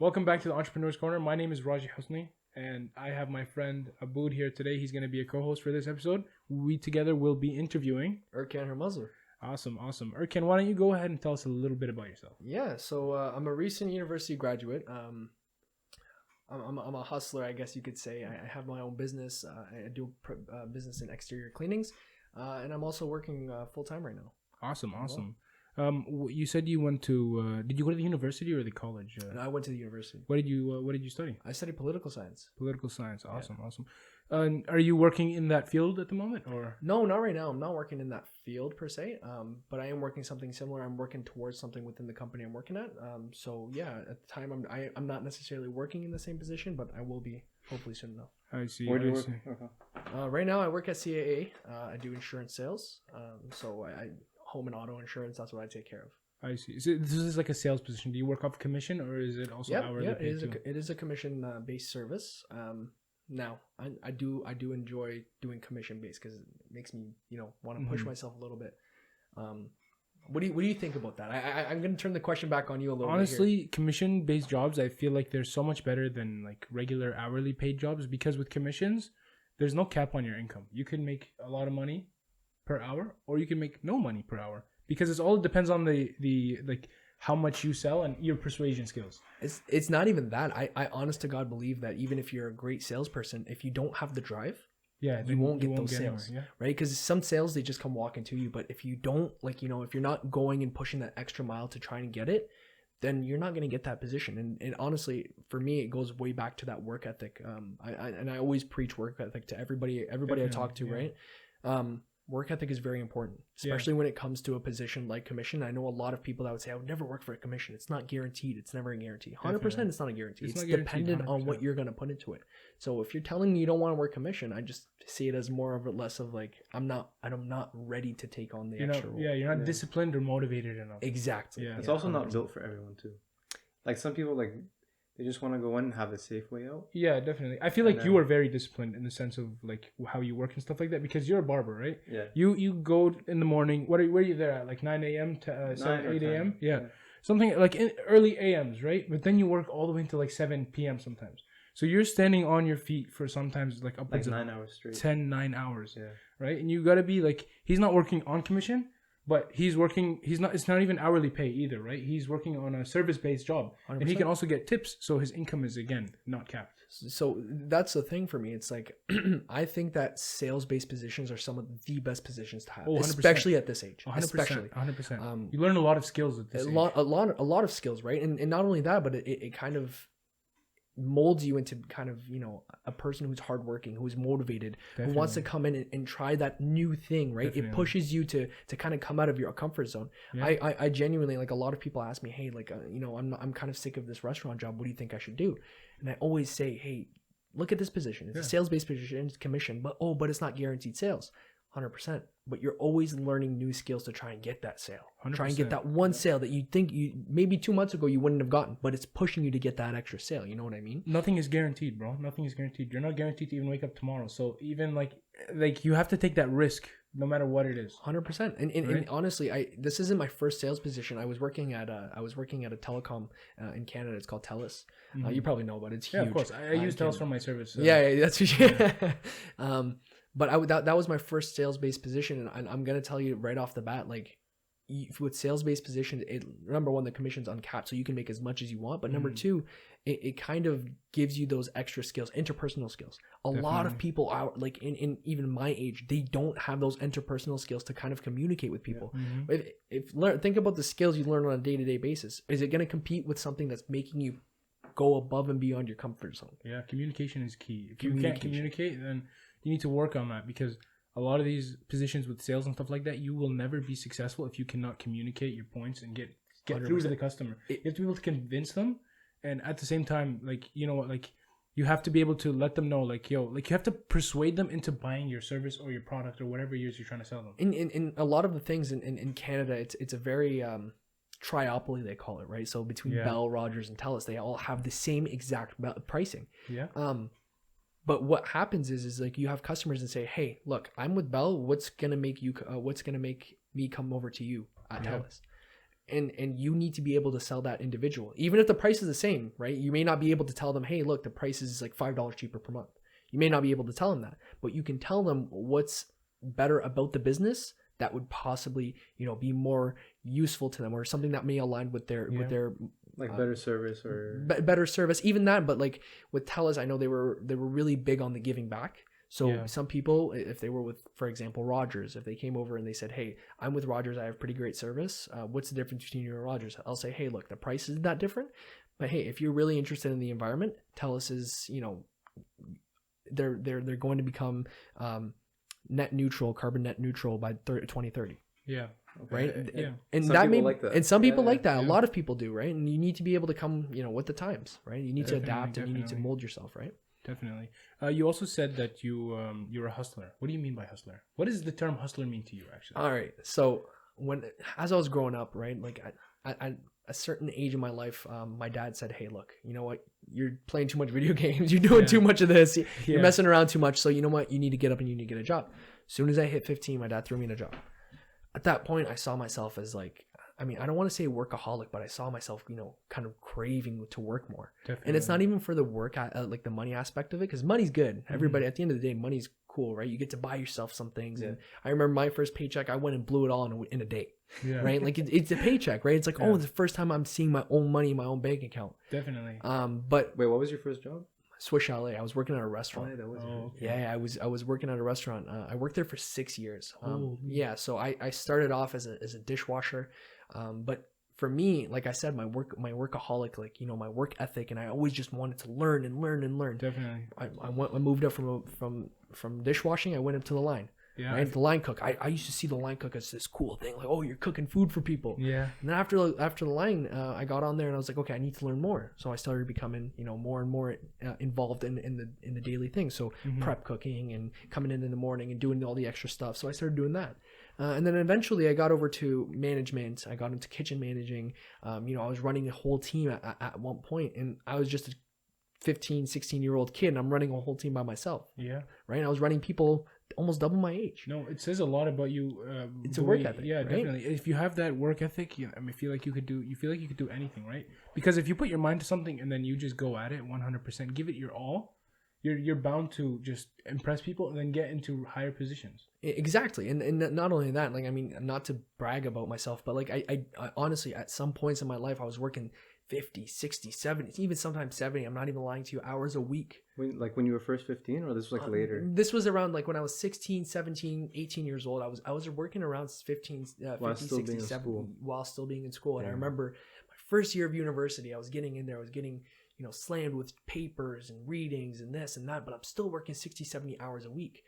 Welcome back to the Entrepreneur's Corner. My name is Raji Husni, and I have my friend Abood here today. He's going to be a co-host for this episode. We together will be interviewing Erkan, her muzzler. Awesome. Erkan, why don't you go ahead and tell us a little bit about yourself? Yeah, so I'm a recent university graduate. I'm a hustler, I guess you could say. I have my own business. I do business in exterior cleanings, and I'm also working full time right now. Awesome. You said you went to. Did you go to the university or the college? And I went to the university. What did you study? I studied political science. Political science. Awesome. Are you working in that field at the moment, or? No, not right now. I'm not working in that field per se. But I am working something similar. I'm working towards something within the company I'm working at. So yeah, at the time I'm not necessarily working in the same position, but I will be hopefully soon enough. I see. Where do you work? Right now I work at CAA. I do insurance sales. So I home and auto insurance. That's what I take care of. I see. So this is like a sales position. Do you work off commission, or is it also hourly yeah, paid too? it is a commission based service. Now I do enjoy doing commission based because it makes me want to push myself a little bit. What do you think about that? I'm gonna turn the question back on you a little bit. Honestly, commission based jobs, I feel like they're so much better than like regular hourly paid jobs, because with commissions, there's no cap on your income. You can make a lot of money per hour, or you can make no money per hour, because it all depends on the like how much you sell and your persuasion skills. It's not even that. I honest to God believe that even if you're a great salesperson, if you don't have the drive, you won't get those sales, right? Because some sales, they just come walking to you. But if you don't, if you're not going and pushing that extra mile to try and get it, then you're not going to get that position. And honestly, for me, it goes way back to that work ethic. I always preach work ethic to everybody I talk to, right? Work ethic is very important, especially when it comes to a position like commission. I know a lot of people that would say, I would never work for a commission. It's not guaranteed. It's never a guarantee. 100% it's not a guarantee. It's dependent 100%. On what you're going to put into it. So if you're telling me you don't want to work commission, I just see it as more of a less of like, I'm not ready to take on the extra role. Yeah, you're not disciplined or motivated enough. Exactly. Yeah, it's also 100%. Not built for everyone too. Like some people, like they just want to go in and have a safe way out. Yeah, definitely. I feel like you are very disciplined in the sense of like how you work and stuff like that, because you're a barber, right? Yeah. You go in the morning. Where are you there at? Like 9 a.m. to 7, 8 a.m.? Yeah. Something like in early a.m.s, right? But then you work all the way until like 7 p.m. sometimes. So you're standing on your feet for sometimes like upwards like 9 hours straight. 9 hours. Yeah. Right? And you got to be like, he's not working on commission, but it's not even hourly pay either, right? He's working on a service-based job. 100%. And he can also get tips, so his income is, again, not capped. So that's the thing for me. It's like, I think that sales-based positions are some of the best positions to have, especially at this age. 100%. Especially. 100%. You learn a lot of skills at this age. A lot of skills, right? And not only that, but it kind of molds you into kind of a person who's hardworking, who's motivated, who wants to come in and try that new thing, right? Definitely. It pushes you to kind of come out of your comfort zone. I genuinely, like, a lot of people ask me, hey, like I'm kind of sick of this restaurant job, what do you think I should do? And I always say, hey, look at this position. It's a sales-based position, it's commission, but it's not guaranteed sales. 100%, but you're always learning new skills to try and get that sale. 100%. Try and get that one sale that you think maybe 2 months ago you wouldn't have gotten, but it's pushing you to get that extra sale. You know what I mean? Nothing is guaranteed, bro. Nothing is guaranteed. You're not guaranteed to even wake up tomorrow. So even like you have to take that risk no matter what it is. 100%. And honestly, this isn't my first sales position. I was working at a telecom in Canada. It's called TELUS. You probably know about it. It's huge. Yeah, of course. I use TELUS for my service. So. Yeah, that's for sure. But that was my first sales-based position, and I'm gonna tell you right off the bat, like with sales-based positions, number one, the commission's uncapped, so you can make as much as you want. But number two, it kind of gives you those extra skills, interpersonal skills. Definitely. Lot of people out, like in even my age, they don't have those interpersonal skills to kind of communicate with people. Yeah. Think about the skills you learn on a day-to-day basis. Is it gonna compete with something that's making you go above and beyond your comfort zone? Yeah, communication is key. If you can't communicate, then you need to work on that, because a lot of these positions with sales and stuff like that, you will never be successful if you cannot communicate your points and get 100%. Through to the customer. You have to be able to convince them, and at the same time, like, you know what, like, you have to be able to let them know, like, yo, like, you have to persuade them into buying your service or your product or whatever it is you're trying to sell them. In a lot of the things in Canada, it's a very triopoly, they call it, right? So between Bell, Rogers, and TELUS, they all have the same exact pricing. Yeah. But what happens is like you have customers and say, hey, look, I'm with Bell. What's gonna make me come over to you at TELUS? And you need to be able to sell that individual, even if the price is the same, right? You may not be able to tell them, hey, look, the price is like $5 cheaper per month. You may not be able to tell them that, but you can tell them what's better about the business that would possibly, be more useful to them, or something that may align with their like better service or better service, even that. But like with TELUS, I know they were really big on the giving back. So some people, if they were with, for example, Rogers, if they came over and they said, hey, I'm with Rogers, I have pretty great service. What's the difference between you and Rogers? I'll say, hey, look, the price isn't that different. But hey, if you're really interested in the environment, TELUS is, they're going to become net neutral, carbon net neutral by 2030. Yeah. Okay. Right. Yeah. And some that may like that. And some people like that. A lot of people do, right? And you need to be able to come, with the times, right? You need to adapt and you need to mold yourself, right? Definitely. You also said that you're a hustler. What do you mean by hustler? What does the term hustler mean to you, actually? All right. So as I was growing up, right, like at a certain age in my life, my dad said, hey, look, you know what? You're playing too much video games. You're doing too much of this. You're messing around too much. So you know what? You need to get up and you need to get a job. As soon as I hit 15, my dad threw me in a job. At that point, I saw myself as like, I don't want to say workaholic, but I saw myself, kind of craving to work more. Definitely. And it's not even for the work, like the money aspect of it, because money's good. Everybody, at the end of the day, money's cool, right? You get to buy yourself some things. And I remember my first paycheck, I went and blew it all in a day. Yeah. Right? Like it's a paycheck, right? It's like, oh, it's the first time I'm seeing my own money in my own bank account. Definitely. But wait, what was your first job? Swiss Chalet. I was working at a restaurant. Okay. Yeah, I was working at a restaurant. I worked there for 6 years. So I started off as a dishwasher, but for me, like I said, my workaholic, like my work ethic, and I always just wanted to learn and learn and learn. Definitely. I moved up from dishwashing. I went up to the line. Yeah, right? The line cook. I used to see the line cook as this cool thing, like, oh, you're cooking food for people. Yeah. And then after the line, I got on there and I was like, okay, I need to learn more. So I started becoming, more and more involved in the daily things. So prep cooking and coming in the morning and doing all the extra stuff. So I started doing that. And then eventually I got over to management. I got into kitchen managing. I was running a whole team at one point, and I was just a 15, 16-year-old kid, and I'm running a whole team by myself. Yeah. Right. And I was running people almost double my age. No, it says a lot about you. It's a work ethic. Yeah, right? Definitely. If you have that work ethic, you feel like you could do anything, right? Because if you put your mind to something and then you just go at it 100%, give it your all, you're bound to just impress people and then get into higher positions. Exactly. And not only that, like, not to brag about myself, but like I honestly, at some points in my life, I was working 50, 60, 70, even sometimes 70. I'm not even lying to you, hours a week. When you were first 15, or this was like later? This was around like when I was 16, 17, 18 years old. I was working around 15, 50, 60, 70 while still being in school. And I remember my first year of university, I was getting in there. I was getting, slammed with papers and readings and this and that, but I'm still working 60, 70 hours a week.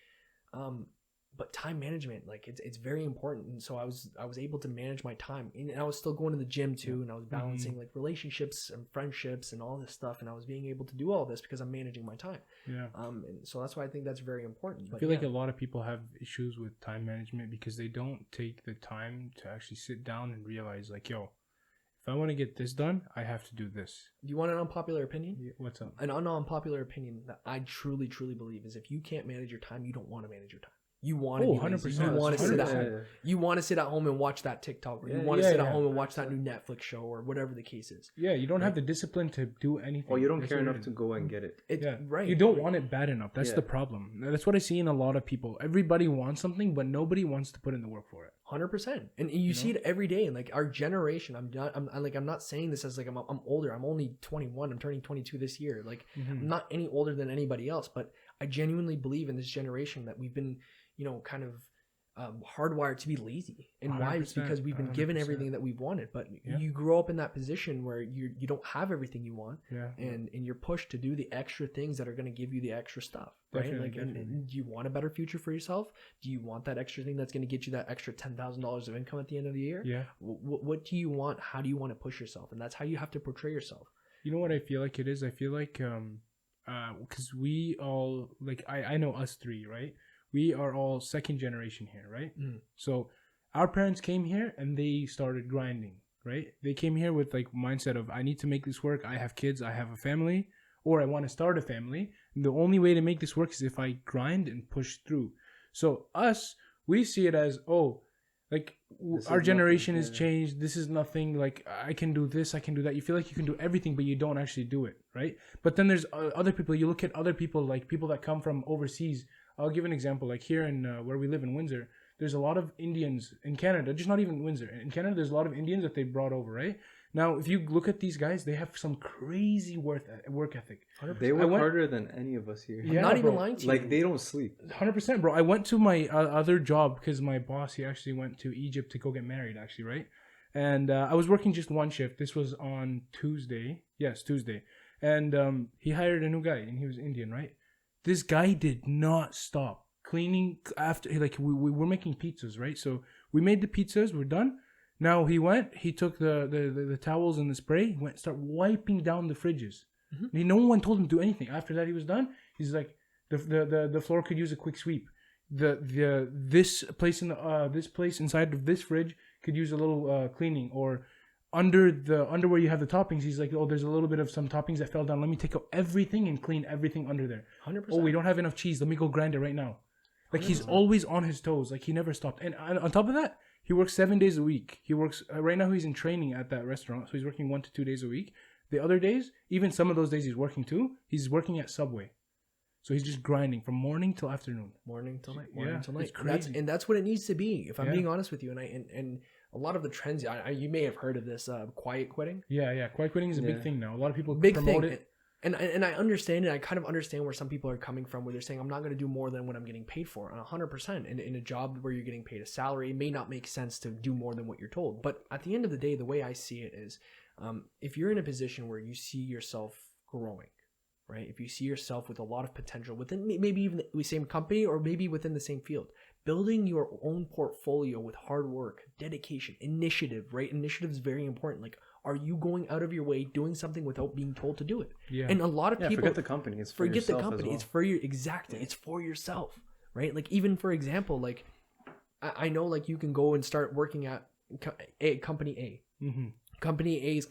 But time management, like it's very important. And so I was able to manage my time, and I was still going to the gym too. And I was balancing like relationships and friendships and all this stuff. And I was being able to do all this because I'm managing my time. Yeah. And so that's why I think that's very important. But I feel like a lot of people have issues with time management because they don't take the time to actually sit down and realize, like, yo, if I want to get this done, I have to do this. Do you want an unpopular opinion? Yeah, what's up? An unpopular opinion that I truly, truly believe is if you can't manage your time, you don't want to manage your time. You want to be 100%. You want to sit at home. You want to sit at home and watch that TikTok, or you want to sit at home and watch that new Netflix show, or whatever the case is. Yeah, you don't have the discipline to do anything. Or you don't care enough to go and get it. Right. You don't want it bad enough. That's the problem. That's what I see in a lot of people. Everybody wants something, but nobody wants to put in the work for it. 100%. And you see it every day. And like our generation, I'm not saying this as like I'm older. I'm only 21. I'm turning 22 this year. Like I'm not any older than anybody else, but I genuinely believe in this generation that we've been, kind of hardwired to be lazy. And why? It's because we've been given everything that we've wanted, but you grow up in that position where you don't have everything you want, and you're pushed to do the extra things that are going to give you the extra stuff, right? Definitely. And do you want a better future for yourself? Do you want that extra thing that's going to get you that extra $10,000 of income at the end of the year? Yeah. What do you want? How do you want to push yourself? And that's how you have to portray yourself. You know what I feel like it is? I feel like because we all, like, I know us three, right? We are all second generation here, right? So our parents came here and they started grinding, right? They came here with like mindset of, I need to make this work. I have kids, I have a family, or I want to start a family. And the only way to make this work is if I grind and push through. So us, we see it as, oh, Like our generation has changed. This is nothing. Like I can do this, I can do that. You feel like you can do everything, but you don't actually do it, right? But then there's other people. You look at other people, like people that come from overseas. I'll give an example. Like here in where we live in Windsor, there's a lot of Indians in Canada. Just not even Windsor. In Canada, there's a lot of Indians that they brought over, right? Now, if you look at these guys, they have some crazy work ethic. 100%. They work harder than any of us here. Yeah, I'm not even lying to you. Like, they don't sleep. 100%, bro. I went to my other job because my boss, he actually went to Egypt to go get married, actually, right? And I was working just one shift. This was on Tuesday. Yes, Tuesday. And he hired a new guy, and he was Indian, right? This guy did not stop cleaning after, like, we were making pizzas, right? So we made the pizzas, we're done. Now he took the towels and the spray, start wiping down the fridges. Mm-hmm. No one told him to do anything. After that, he was done. He's like, the floor could use a quick sweep. This place inside of this fridge could use a little cleaning. Or under where you have the toppings, he's like, oh, there's a little bit of some toppings that fell down. Let me take out everything and clean everything under there. 100%. Oh, we don't have enough cheese. Let me go grind it right now. Like 100%. He's always on his toes. Like he never stopped. And on top of that, he works 7 days a week. He works right now. He's in training at that restaurant, so he's working 1 to 2 days a week. The other days, even some of those days he's working too. He's working at Subway, so he's just grinding from morning till afternoon. Morning till night. It's crazy. That's what it needs to be. If I'm being honest with you, and a lot of the trends, you may have heard of this quiet quitting. Yeah. Quiet quitting is a big thing now. A lot of people promote it. And I understand it. I kind of understand where some people are coming from, where they're saying, I'm not going to do more than what I'm getting paid for. 100%. In a job where you're getting paid a salary, it may not make sense to do more than what you're told. But at the end of the day, the way I see it is, if you're in a position where you see yourself growing, right? If you see yourself with a lot of potential within maybe even the same company or maybe within the same field, building your own portfolio with hard work, dedication, initiative, right? Initiative is very important. Like, are you going out of your way doing something without being told to do it? Yeah. And a lot of people forget the company. It's for yourself as well. It's for you. Exactly. It's for yourself, right? Like, even for example, like I know, like, you can go and start working at company A. Mm-hmm. Company A is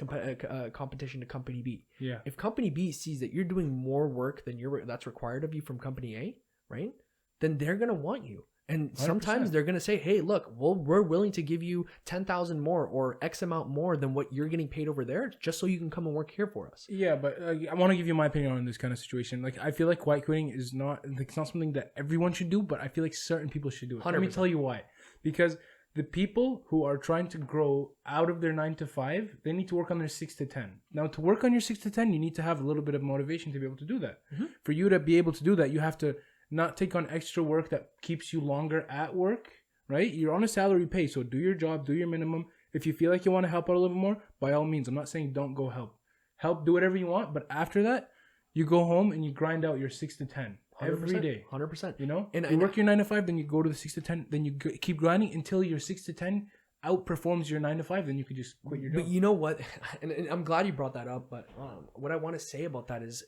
competition to company B. Yeah. If company B sees that you're doing more work than that's required of you from company A, right? Then they're gonna want you. And sometimes 100%. They're going to say, hey, look, we're willing to give you 10,000 more or X amount more than what you're getting paid over there just so you can come and work here for us. Yeah, but I want to give you my opinion on this kind of situation. Like, I feel like quiet quitting is it's not something that everyone should do, but I feel like certain people should do it. 100%. Let me tell you why. Because the people who are trying to grow out of their 9 to 5, they need to work on their 6 to 10. Now, to work on your 6 to 10, you need to have a little bit of motivation to be able to do that. Mm-hmm. For you to be able to do that, you have to not take on extra work that keeps you longer at work, right? You're on a salary pay, so do your job, do your minimum. If you feel like you want to help out a little bit more, by all means. I'm not saying don't go help. Help, do whatever you want, but after that, you go home and you grind out your 6 to 10 every day. 100%. You know? And you work your 9 to 5, then you go to the 6 to 10, then you keep grinding until your 6 to 10 outperforms your 9 to 5, then you could just quit your job. But you know what? And I'm glad you brought that up, but what I want to say about that is,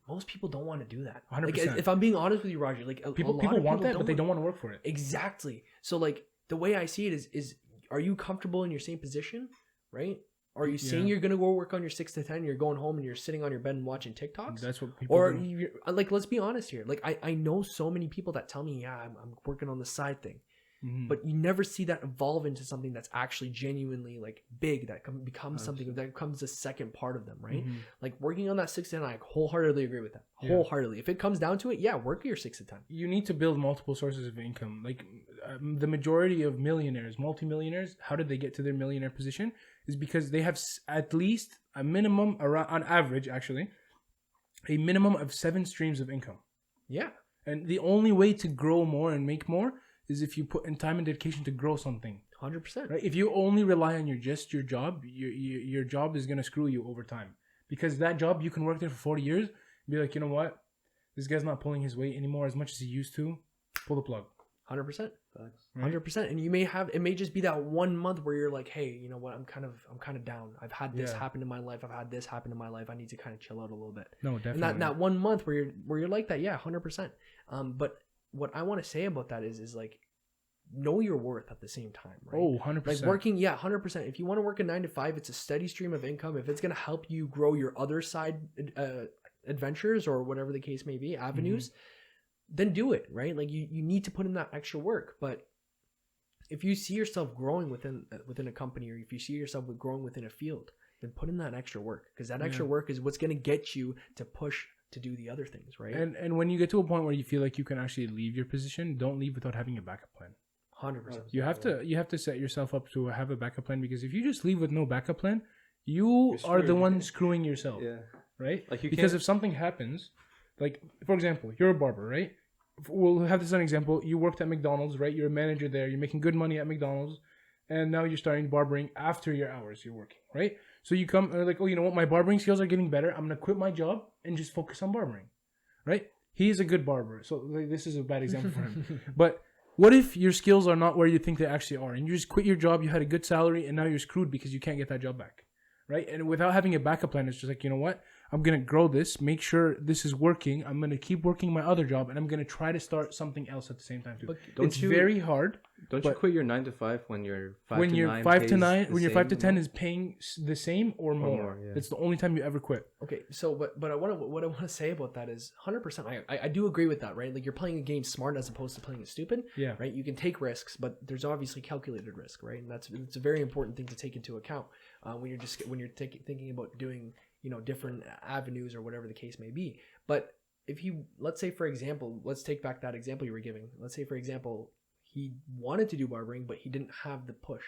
most people don't want to do that. 100%. Like, if I'm being honest with you, Roger, like people want that, but they don't want to work for it. Exactly. So, like, the way I see it is are you comfortable in your same position, right? Are you saying you're gonna go work on your 6 to 10? You're going home and you're sitting on your bed and watching TikToks. That's what people. Or do. Like, let's be honest here. Like, I know so many people that tell me, I'm working on the side thing. Mm-hmm. But you never see that evolve into something that's actually genuinely like big, that becomes something that becomes a second part of them, right? Mm-hmm. Like working on that 6 to 10, I wholeheartedly agree with that. Wholeheartedly. If it comes down to it, work your 6 to 10. You need to build multiple sources of income. Like the majority of millionaires, multimillionaires, how did they get to their millionaire position? Is because they have at least a minimum, around on average, actually, a minimum of 7 streams of income. Yeah. And the only way to grow more and make more is if you put in time and dedication to grow something. 100%. Right? If you only rely on your job, your job is going to screw you over time. Because that job, you can work there for 40 years and be like, you know what? This guy's not pulling his weight anymore as much as he used to. Pull the plug. 100%. 100%. And it may just be that 1 month where you're like, hey, you know what? I'm kind of down. I've had this happen in my life. I've had this happen in my life. I need to kind of chill out a little bit. No, definitely. And that 1 month where you're like that, 100%. But what I want to say about that is like, know your worth at the same time, right? Oh, 100%. Like working, 100%. If you want to work a 9 to 5, it's a steady stream of income. If it's going to help you grow your other side adventures or whatever the case may be, avenues, then do it, right? Like you need to put in that extra work. But if you see yourself growing within a company, or if you see yourself growing within a field, then put in that extra work, because that extra work is what's going to get you to push to do the other things, right? And when you get to a point where you feel like you can actually leave your position, don't leave without having a backup plan. 100%. You have to set yourself up to have a backup plan, because if you just leave with no backup plan, you are the one screwing yourself. Yeah. Right? Like because if something happens, like for example, you're a barber, right? We'll have this as an example. You worked at McDonald's, right? You're a manager there. You're making good money at McDonald's, and now you're starting barbering after your hours you're working, right? So you come like, oh, you know what? My barbering skills are getting better. I'm gonna quit my job and just focus on barbering, right? He's a good barber, so like, this is a bad example for him. But what if your skills are not where you think they actually are, and you just quit your job? You had a good salary, and now you're screwed because you can't get that job back, right? And without having a backup plan, it's just like, you know what? I'm going to grow this, make sure this is working. I'm going to keep working my other job, and I'm going to try to start something else at the same time too. But it's very hard. Don't you quit your 9 to 5 when you're 5 when to you're 9 5 to 9 when you're 5 to 10 amount? is paying the same or more. Yeah. It's the only time you ever quit. Okay, so what I want to say about that is 100%. I do agree with that, right? Like, you're playing a game smart as opposed to playing it stupid. Yeah. Right. You can take risks, but there's obviously calculated risk, right? And it's a very important thing to take into account when you're thinking about doing, you know, different avenues or whatever the case may be. But if you, let's say for example, let's take back that example you were giving. Let's say for example, he wanted to do barbering, but he didn't have the push,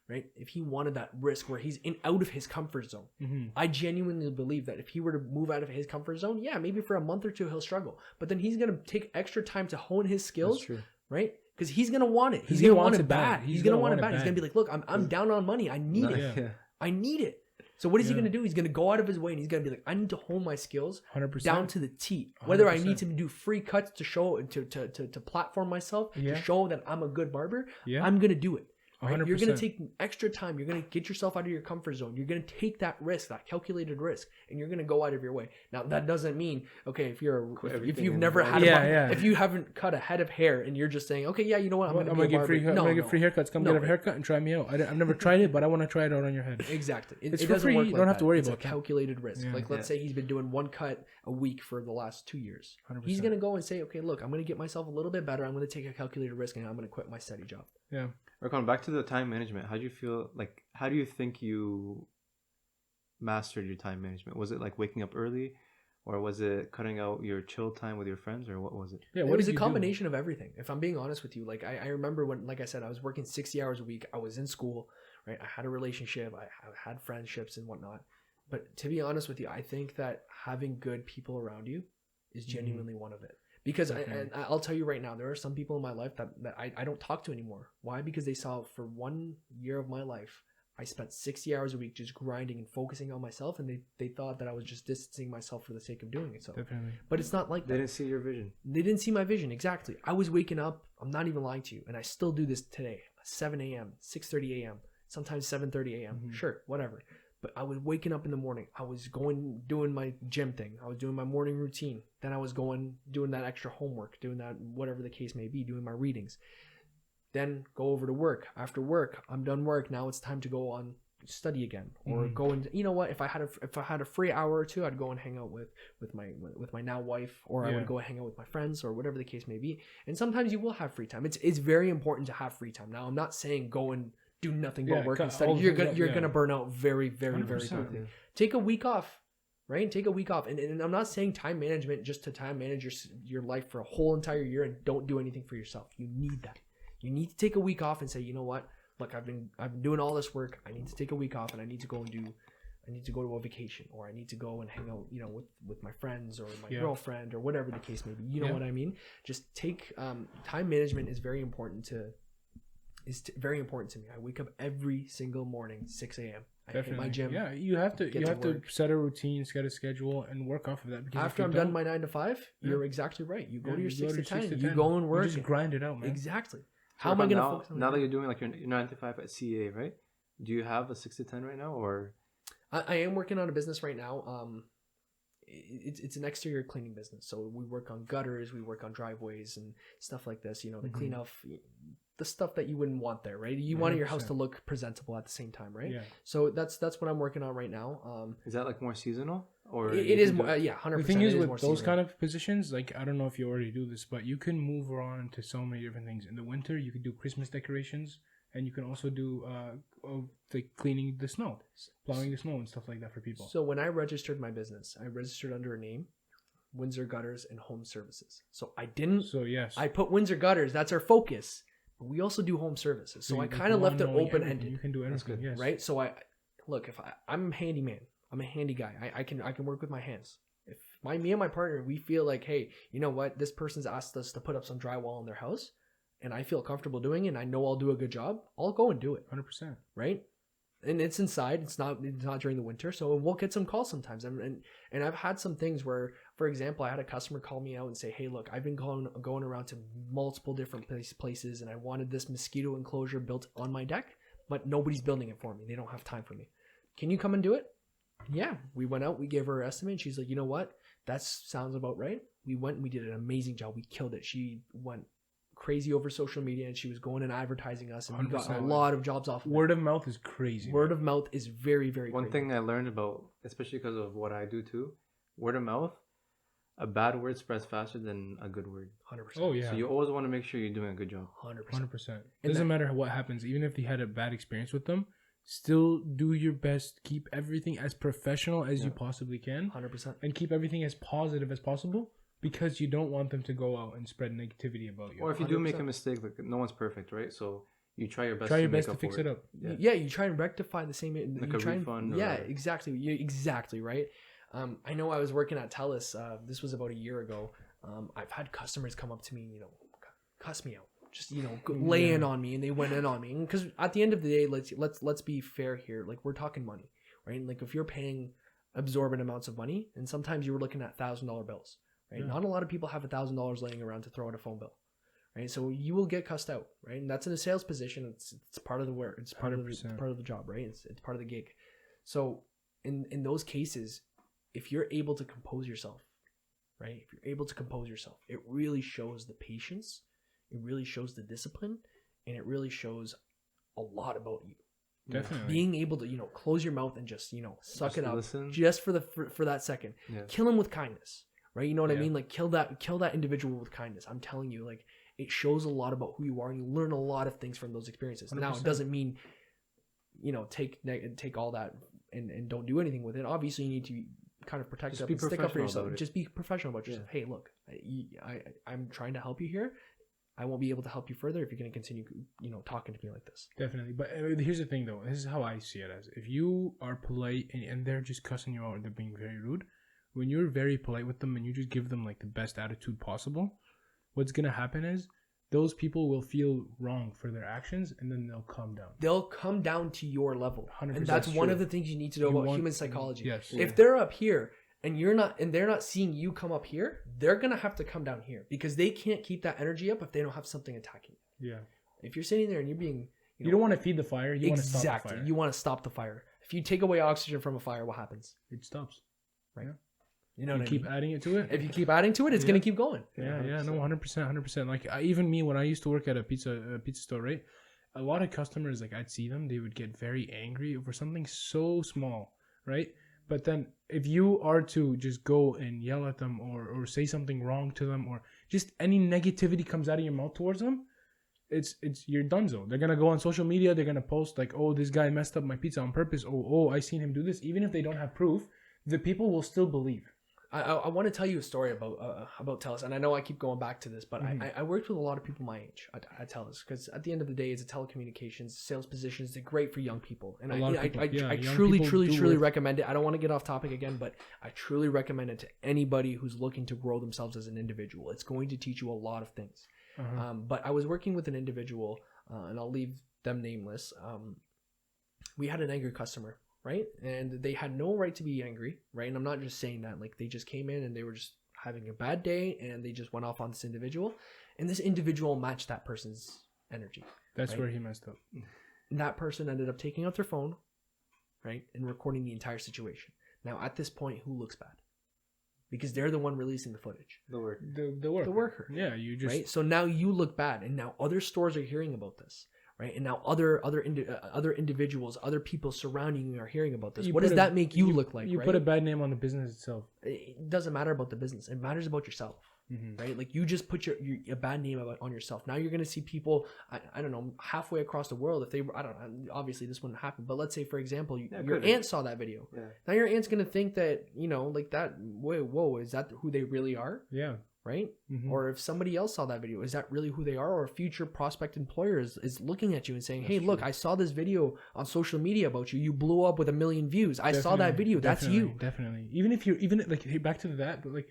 right? If he wanted that risk where he's out of his comfort zone, I genuinely believe that if he were to move out of his comfort zone, yeah, maybe for a month or two he'll struggle, but then he's gonna take extra time to hone his skills, right? Because he's gonna want it. He's gonna want it bad. He's gonna want it bad. He's gonna be like, look, I'm down on money. I need it. Yeah. I need it. So what is he going to do? He's going to go out of his way, and he's going to be like, I need to hone my skills 100%. Down to the T. Whether 100%. I need to do free cuts to show, to platform myself, to show that I'm a good barber, I'm going to do it. Right? You're going to take extra time. You're going to get yourself out of your comfort zone. You're going to take that risk, that calculated risk, and you're going to go out of your way. Now, that doesn't mean, okay, if you've never had if you haven't cut a head of hair and you're just saying, okay, yeah, you know what, I'm going to get free haircuts. Come get a haircut and try me out. I've never tried it, but I want to try it out on your head. Exactly. It's for free. You don't have to worry about it. It's a calculated risk. Like, let's say he's been doing one cut a week for the last 2 years. 100%. He's going to go and say, okay, look, I'm going to get myself a little bit better. I'm going to take a calculated risk, and I'm going to quit my steady job. Yeah. Erkan, back to the time management. How do you feel, like, how do you think you mastered your time management? Was it like waking up early, or was it cutting out your chill time with your friends, or what was it? Yeah, it was a combination of everything. If I'm being honest with you, like I remember when, like I said, I was working 60 hours a week. I was in school, right? I had a relationship. I had friendships and whatnot. But to be honest with you, I think that having good people around you is genuinely one of it. Because I'll tell you right now, there are some people in my life that I don't talk to anymore. Why? Because they saw for 1 year of my life, I spent 60 hours a week just grinding and focusing on myself, and they thought that I was just distancing myself for the sake of doing it. So, definitely. But it's not like that. They didn't see your vision. They didn't see my vision, exactly. I was waking up, I'm not even lying to you, and I still do this today, 7 a.m., 6:30 a.m., sometimes 7:30 a.m., sure, whatever. But I was waking up in the morning. I was doing my gym thing. I was doing my morning routine. Then I was doing that extra homework, doing that, whatever the case may be, doing my readings. Then go over to work. After work, I'm done work. Now it's time to go on study again, or go and, you know what? If I had a free hour or two, I'd go and hang out with my now wife, or I would go hang out with my friends, or whatever the case may be. And sometimes you will have free time. It's very important to have free time. Now, I'm not saying go and do nothing but work and study. You're gonna burn out very, very, very quickly. Take a week off, right? Take a week off. And I'm not saying time management just to time manage your life for a whole entire year and don't do anything for yourself. You need that. You need to take a week off and say, you know what? Look, I've been doing all this work. I need to take a week off, and I need to go to a vacation, or I need to go and hang out, you know, with my friends or my girlfriend, or whatever the case may be. You know what I mean? Just take time management is very important to me. I wake up every single morning, 6 a.m. I hit my gym. Yeah, you have to set a routine, set a schedule, and work off of that. Because after I'm done my 9 to 5, you're exactly right. You go to your 6 to 10. You go and work. You just grind it out, man. Exactly. How am I going to focus on that? Now that you're doing like your 9 to 5 at CA, right? Do you have a 6 to 10 right now, or? I am working on a business right now. It's an exterior cleaning business. So we work on gutters, we work on driveways and stuff like this, you know, to clean off the stuff that you wouldn't want there, right? You 100%. Want your house to look presentable at the same time, right? Yeah. So that's what I'm working on right now. Is that like more seasonal, or it is more? 100%. The thing is with those kind of positions, like, I don't know if you already do this, but you can move around to so many different things. In the winter, you could do Christmas decorations. and you can also do like cleaning the snow, plowing the snow and stuff like that for people. So when I registered my business, I registered under a name, Windsor Gutters and Home Services. So I didn't. So yes, I put Windsor Gutters. That's our focus. But we also do home services. So I kind of left it open ended. You can do anything, yes. Right. So I'm a handyman. I'm a handy guy. I can work with my hands. If me and my partner, we feel like, hey, you know what, this person's asked us to put up some drywall in their house, and I feel comfortable doing it, and I know I'll do a good job, I'll go and do it. 100%. Right? And it's inside. It's not during the winter, so we'll get some calls sometimes. And I've had some things where, for example, I had a customer call me out and say, hey, look, I've been going around to multiple different places, and I wanted this mosquito enclosure built on my deck, but nobody's building it for me. They don't have time for me. Can you come and do it? Yeah, we went out, we gave her an estimate, and she's like, you know what? That sounds about right. We went and we did an amazing job. We killed it. She went crazy over social media, and she was going and advertising us, and we got a lot of jobs off of Word of mouth is crazy. Word of mouth is very, very One thing I learned about, especially because of what I do too, word of mouth, a bad word spreads faster than a good word. 100%. Oh, yeah. So you always want to make sure you're doing a good job. 100%. It doesn't matter what happens. Even if you had a bad experience with them, still do your best. Keep everything as professional as you possibly can. 100%. And keep everything as positive as possible, because you don't want them to go out and spread negativity about you. Or if you 100%. Do make a mistake, like no one's perfect, right? So you try your best. To fix it up. Yeah, you try and rectify the same. Like a refund. Yeah, exactly. Exactly, right? I know I was working at TELUS. This was about a year ago. I've had customers come up to me, cuss me out. Just lay in on me, and they went in on me. Because at the end of the day, let's be fair here. Like, we're talking money, right? Like, if you're paying absorbent amounts of money, and sometimes you were looking at $1,000 bills, right? Yeah. Not a lot of people have $1,000 laying around to throw at a phone bill, right? So you will get cussed out, right? And that's in a sales position. It's part of the work. It's part of the job, right? It's part of the gig. So in those cases, if you're able to compose yourself, right? If you're able to compose yourself, it really shows the patience. It really shows the discipline, and it really shows a lot about you. Definitely. Being able to, close your mouth and just, suck it up listen. just for that second. Yeah. Kill him with kindness, right? You know what I mean? Like, kill that individual with kindness. I'm telling you, like, it shows a lot about who you are, and you learn a lot of things from those experiences. 100%. Now, it doesn't mean, take all that and don't do anything with it. Obviously, you need to kind of protect it and stick up for yourself. Just be professional about yourself. Yeah. Hey, look, I'm trying to help you here. I won't be able to help you further if you're going to continue, talking to me like this. Definitely. But here's the thing, though. This is how I see it as. If you are polite and they're just cussing you out, or they're being very rude, when you're very polite with them and you just give them, like, the best attitude possible, what's going to happen is those people will feel wrong for their actions, and then they'll calm down. They'll come down to your level. 100%. And that's one of the things you need to know about human psychology. Yes. If they're up here, and they're not seeing you come up here, they're gonna have to come down here, because they can't keep that energy up if they don't have something attacking you. Yeah. If you're sitting there and you're being, you don't want to feed the fire. You want to stop the fire. You want to stop the fire. If you take away oxygen from a fire, what happens? It stops. Right. Yeah. You keep adding it to it. If you keep adding to it, it's gonna keep going. Yeah. No, 100%. Like, even me, when I used to work at a pizza store, right? A lot of customers, like, I'd see them, they would get very angry over something so small, right? But then if you are to just go and yell at them or say something wrong to them, or just any negativity comes out of your mouth towards them, it's you're donezo. They're gonna go on social media, they're gonna post like, oh, this guy messed up my pizza on purpose. Oh, I seen him do this. Even if they don't have proof, the people will still believe. I want to tell you a story about TELUS, and I know I keep going back to this, but I worked with a lot of people my age at TELUS, because at the end of the day, it's a telecommunications sales position. It's great for young people, and I truly recommend it. I don't want to get off topic again, but I truly recommend it to anybody who's looking to grow themselves as an individual. It's going to teach you a lot of things. But I was working with an individual, and I'll leave them nameless. We had an angry customer. Right? And they had no right to be angry, right? And I'm not just saying that. Like, they just came in and they were just having a bad day, and they just went off on this individual. And this individual matched that person's energy. That's right? Where he messed up. And that person ended up taking out their phone, right? And recording the entire situation. Now, at this point, who looks bad? Because they're the one releasing the footage. The worker. The worker. Yeah, you just... Right? So now you look bad. And now other stores are hearing about this. Right, and now other individuals, other people surrounding you are hearing about this. What does that make you look like? You put a bad name on the business itself. It doesn't matter about the business. It matters about yourself. right? Like you just put a bad name on yourself. Now you're going to see people, I don't know, halfway across the world. If they, I don't know, obviously this wouldn't happen, but let's say for example, your aunt saw that video. Yeah. Now your aunt's going to think that, you know, like that, whoa, is that who they really are? Yeah. Right? Or if somebody else saw that video, is that really who they are? Or a future prospect employer is looking at you and saying, hey, look, I saw this video on social media about you. You blew up with 1 million views. I saw that video. That's you. Definitely. Even like back to that, but like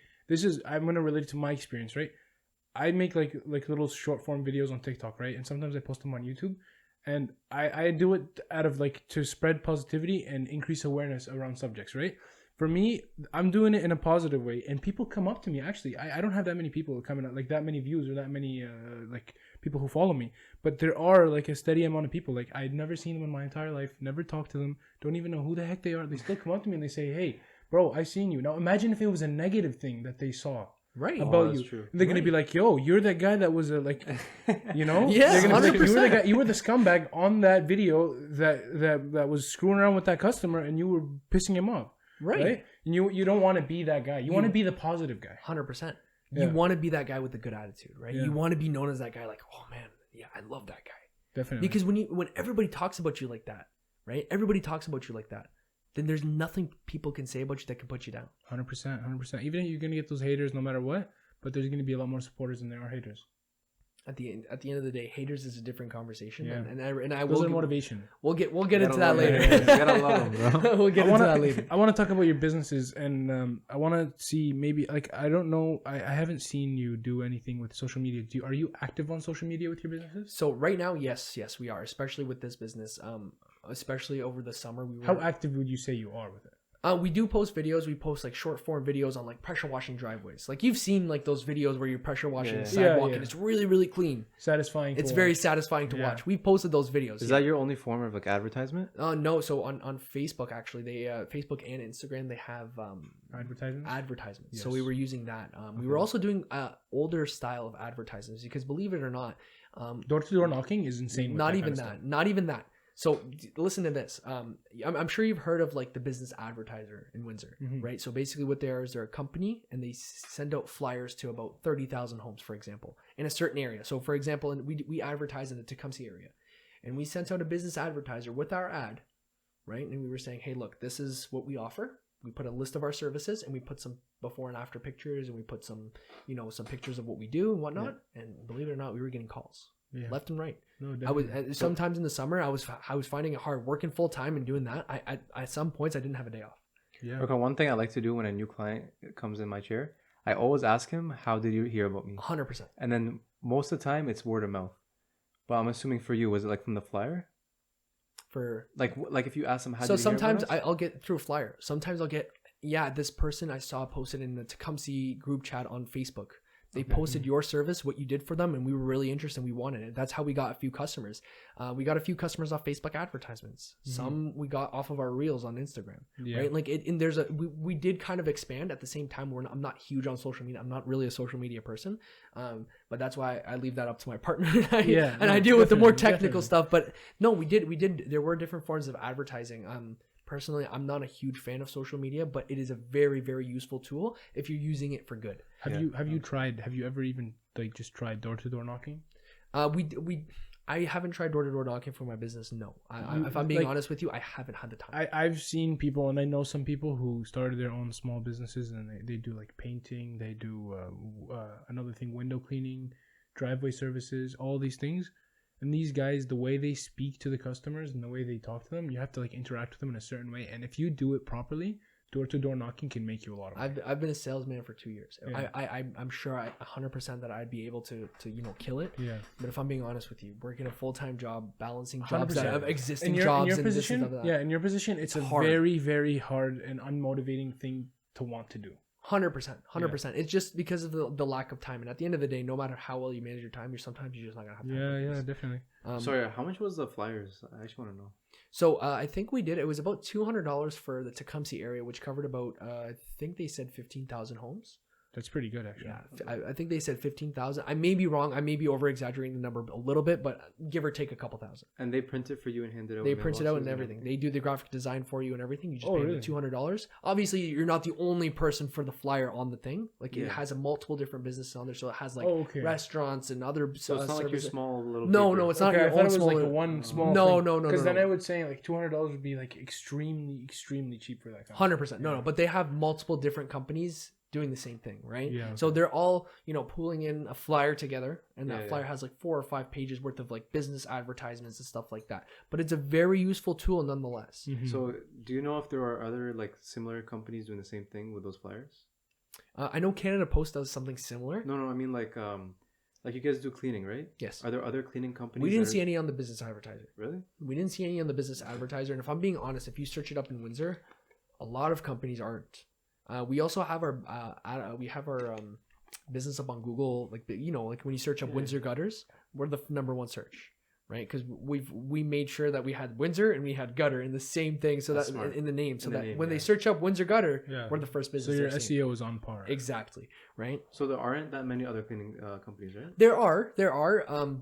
I'm going to relate it to my experience, right? I make like little short form videos on TikTok, right? And sometimes I post them on YouTube. And I do it out of like to spread positivity and increase awareness around subjects, right? For me, I'm doing it in a positive way, and people come up to me. Actually, I don't have that many people coming out, like that many views or that many like people who follow me. But there are like a steady amount of people. Like I'd never seen them in my entire life, never talked to them, don't even know who the heck they are. They still come up to me and they say, "Hey, bro, I seen you." Now imagine if it was a negative thing that they saw about you. True. They're gonna be like, "Yo, you're that guy that was like, you know, yeah, they're gonna be like, you were the guy, you were the scumbag on that video that was screwing around with that customer, and you were pissing him off." Right? And you don't want to be that guy. You want to be the positive guy. 100%. You want to be that guy with the good attitude, right? You want to be known as that guy, like, oh man, yeah, I love that guy. Definitely. Because when everybody talks about you like that, right? Everybody talks about you like that. Then there's nothing people can say about you that can put you down. 100%. Even if you're gonna get those haters no matter what, but there's gonna be a lot more supporters than there are haters. At the end of the day, haters is a different conversation, and I will. Those are motivation. We'll get into that later. We'll get into that later. I want to talk about your businesses, and I want to see maybe like I don't know. I haven't seen you do anything with social media. Are you active on social media with your businesses? So right now, yes, we are, especially with this business. Especially over the summer, How active would you say you are with it? We do post videos. We post like short form videos on like pressure washing driveways. Like you've seen like those videos where you're pressure washing the sidewalk and it's really, really clean. Satisfying. It's very satisfying to watch. We posted those videos. Is that your only form of like advertisement? No. So on Facebook, actually, they Facebook and Instagram, they have advertisements. Yes. So we were using that. We were also doing older style of advertisements because believe it or not, door to door knocking is insane. Not even that. So listen to this. I'm sure you've heard of like the Business Advertiser in Windsor, right? So basically what they are is they're a company and they send out flyers to about 30,000 homes, for example, in a certain area. So for example, and we advertise in the Tecumseh area, and we sent out a Business Advertiser with our ad, right? And we were saying, hey, look, this is what we offer. We put a list of our services and we put some before and after pictures and we put some, some pictures of what we do and whatnot. Yeah. And believe it or not, we were getting calls. Yeah. Left and right. No, I was sometimes in the summer I was finding it hard working full time and doing that. I at some points I didn't have a day off. Yeah. Okay, one thing I like to do when a new client comes in my chair, I always ask him, "How did you hear about me?" 100%. And then most of the time it's word of mouth. But I'm assuming for you, was it like from the flyer? For like if you ask them how. So sometimes I'll get through a flyer. Sometimes I'll get this person I saw posted in the Tecumseh group chat on Facebook. They posted your service, what you did for them, and we were really interested and we wanted it. That's how we got a few customers. We got a few customers off Facebook advertisements. Some we got off of our reels on Instagram, right? Like we did kind of expand at the same time. I'm not huge on social media. I'm not really a social media person. But that's why I leave that up to my partner. I deal with the more technical stuff. But no, we did. There were different forms of advertising. Personally, I'm not a huge fan of social media, but it is a very, very useful tool if you're using it for good. Have you ever even like just tried door to door knocking? I haven't tried door to door knocking for my business. No, if I'm being honest with you, I haven't had the time. I've seen people, and I know some people who started their own small businesses, and they do like painting, they do another thing, window cleaning, driveway services, all these things. And these guys, the way they speak to the customers and the way they talk to them, you have to like interact with them in a certain way. And if you do it properly, door-to-door knocking can make you a lot of money. I've been a salesman for 2 years. Yeah. I'm sure 100% that I'd be able to kill it. Yeah. But if I'm being honest with you, working a full-time job, balancing jobs that have existing jobs in your position, in your position, it's a hard. Very, very hard and unmotivating thing to want to do. 100%. It's just because of the lack of time. And at the end of the day, no matter how well you manage your time, you're just not gonna have time. Yeah, definitely. Sorry, how much was the flyers? I actually want to know. So I think it was about $200 for the Tecumseh area, which covered about I think they said 15,000 homes. That's pretty good, actually. Yeah, I think they said 15,000. I may be wrong. I may be over exaggerating the number a little bit, but give or take a couple thousand. And they print it for you and hand it out. They print it out and everything. They do the graphic design for you and everything. You just pay them $200. Obviously, you're not the only person for the flyer on the thing. Like it has a multiple different businesses on there, so it has like restaurants and other. So it's not like your small little. No, it's not your own small. Like one small. No. Because then I would say like $200 would be like extremely cheap for that. 100%. No, but they have multiple different companies doing the same thing, right? Yeah. So they're all, pulling in a flyer together, and that flyer has like 4 or 5 pages worth of like business advertisements and stuff like that. But it's a very useful tool nonetheless. Mm-hmm. So do you know if there are other like similar companies doing the same thing with those flyers? I know Canada Post does something similar. No, I mean like you guys do cleaning, right? Yes. Are there other cleaning companies? We didn't see any on the Business Advertiser. Really? We didn't see any on the Business Advertiser. And if I'm being honest, if you search it up in Windsor, a lot of companies aren't. We also have our business up on Google, like like when you search up Windsor gutters, we're the number 1 search, right? Because we made sure that we had Windsor and we had gutter in the same thing, so that's in the name, so that when they search up Windsor gutter, we're the first business. So your SEO is on par. Exactly, right? So there aren't that many other cleaning companies, right? There are,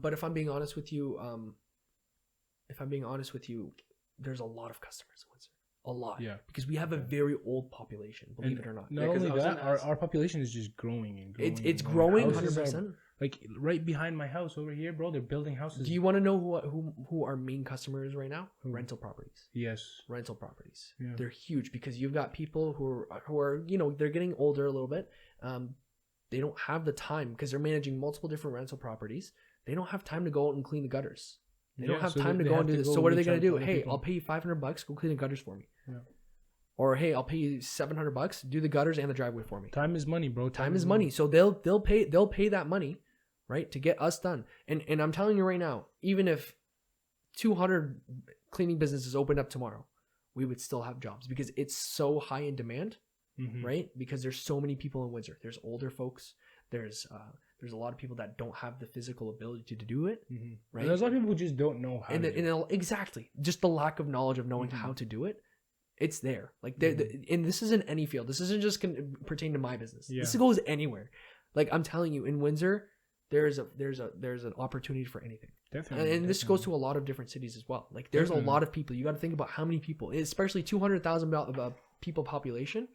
but if I'm being honest with you, there's a lot of customers in Windsor. A lot. Yeah. Because we have a very old population, believe it or not. Not only that, our population is just growing and growing. It's growing 100%. Like right behind my house over here, bro, they're building houses. Do you want to know who our main customer is right now? Rental properties. Yes. Rental properties. Yeah. They're huge because you've got people who are they're getting older a little bit. They don't have the time because they're managing multiple different rental properties. They don't have time to go out and clean the gutters. They don't have time to go and do this. So what are they going to do? Hey, I'll pay you $500. Go clean the gutters for me. Yeah. Or hey, I'll pay you $700. Do the gutters and the driveway for me. Time is money, bro. Time is money. So they'll pay that money, right, to get us done. And I'm telling you right now, even if 200 cleaning businesses opened up tomorrow, we would still have jobs because it's so high in demand, right? Because there's so many people in Windsor. There's older folks. There's a lot of people that don't have the physical ability to do it, right? And there's a lot of people who just don't know how. Exactly, just the lack of knowledge of knowing how to do it. It's there, like and this isn't any field. This isn't just pertain to my business. Yeah. This goes anywhere. Like I'm telling you, in Windsor, there's an opportunity for anything. Definitely, and this goes to a lot of different cities as well. Like there's a lot of people. You got to think about how many people, especially 200,000 people population.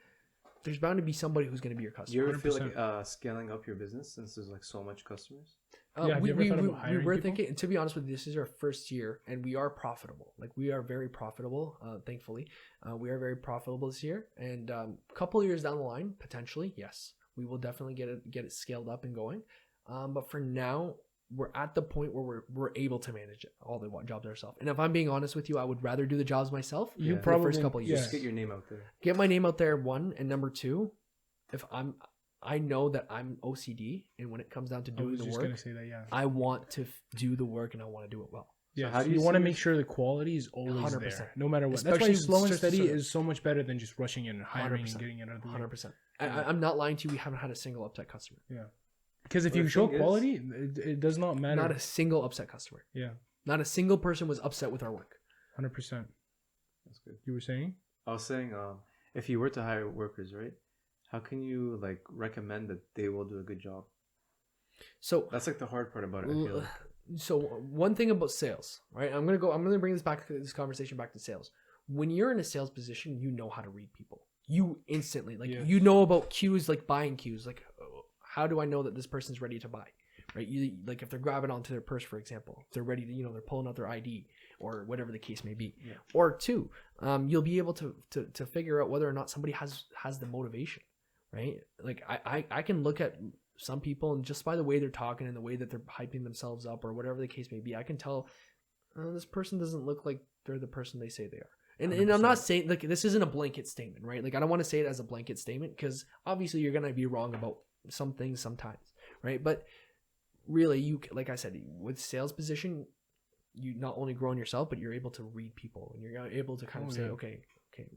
There's bound to be somebody who's going to be your customer. You ever feel like scaling up your business since there's like so much customers? We were thinking, and to be honest with you, this is our first year and we are profitable. Like we are very profitable, thankfully. We are very profitable this year, and a couple of years down the line, potentially, yes, we will definitely get it scaled up and going. But for now, we're at the point where we're able to manage it, all the jobs ourselves. And if I'm being honest with you, I would rather do the jobs myself. You probably the first couple of years. Just get your name out there. Get my name out there, 1, and number 2, if I know that I'm OCD, and when it comes down to doing the work, I want to do the work and I want to do it well. Yeah, how do you want to make sure the quality is always 100%. There, no matter what. Especially that's why slow and steady is so much better than just rushing in and hiring 100%. And getting it out of the way. 100%. I'm not lying to you. We haven't had a single upset customer. Yeah. Because if you show quality, it does not matter. Not a single upset customer. Yeah. Not a single person was upset with our work. 100%. That's good. You were saying? I was saying, if you were to hire workers, right? How can you like recommend that they will do a good job? So that's like the hard part about it. I feel like. So one thing about sales, right? I'm gonna bring this conversation back to sales. When you're in a sales position, you know how to read people. You instantly you know about cues, like buying cues, like. How do I know that this person's ready to buy, right? You, like if they're grabbing onto their purse, for example, if they're ready to, they're pulling out their ID or whatever the case may be. Yeah. Or 2, you'll be able to figure out whether or not somebody has the motivation, right? Like I can look at some people and just by the way they're talking and the way that they're hyping themselves up or whatever the case may be, I can tell this person doesn't look like they're the person they say they are. And I'm not saying like this isn't a blanket statement, right? Like I don't want to say it as a blanket statement because obviously you're gonna be wrong about some things sometimes, right? But really, you, like I said, with sales position, you not only grow in yourself, but you're able to read people, and you're able to kind of say, okay,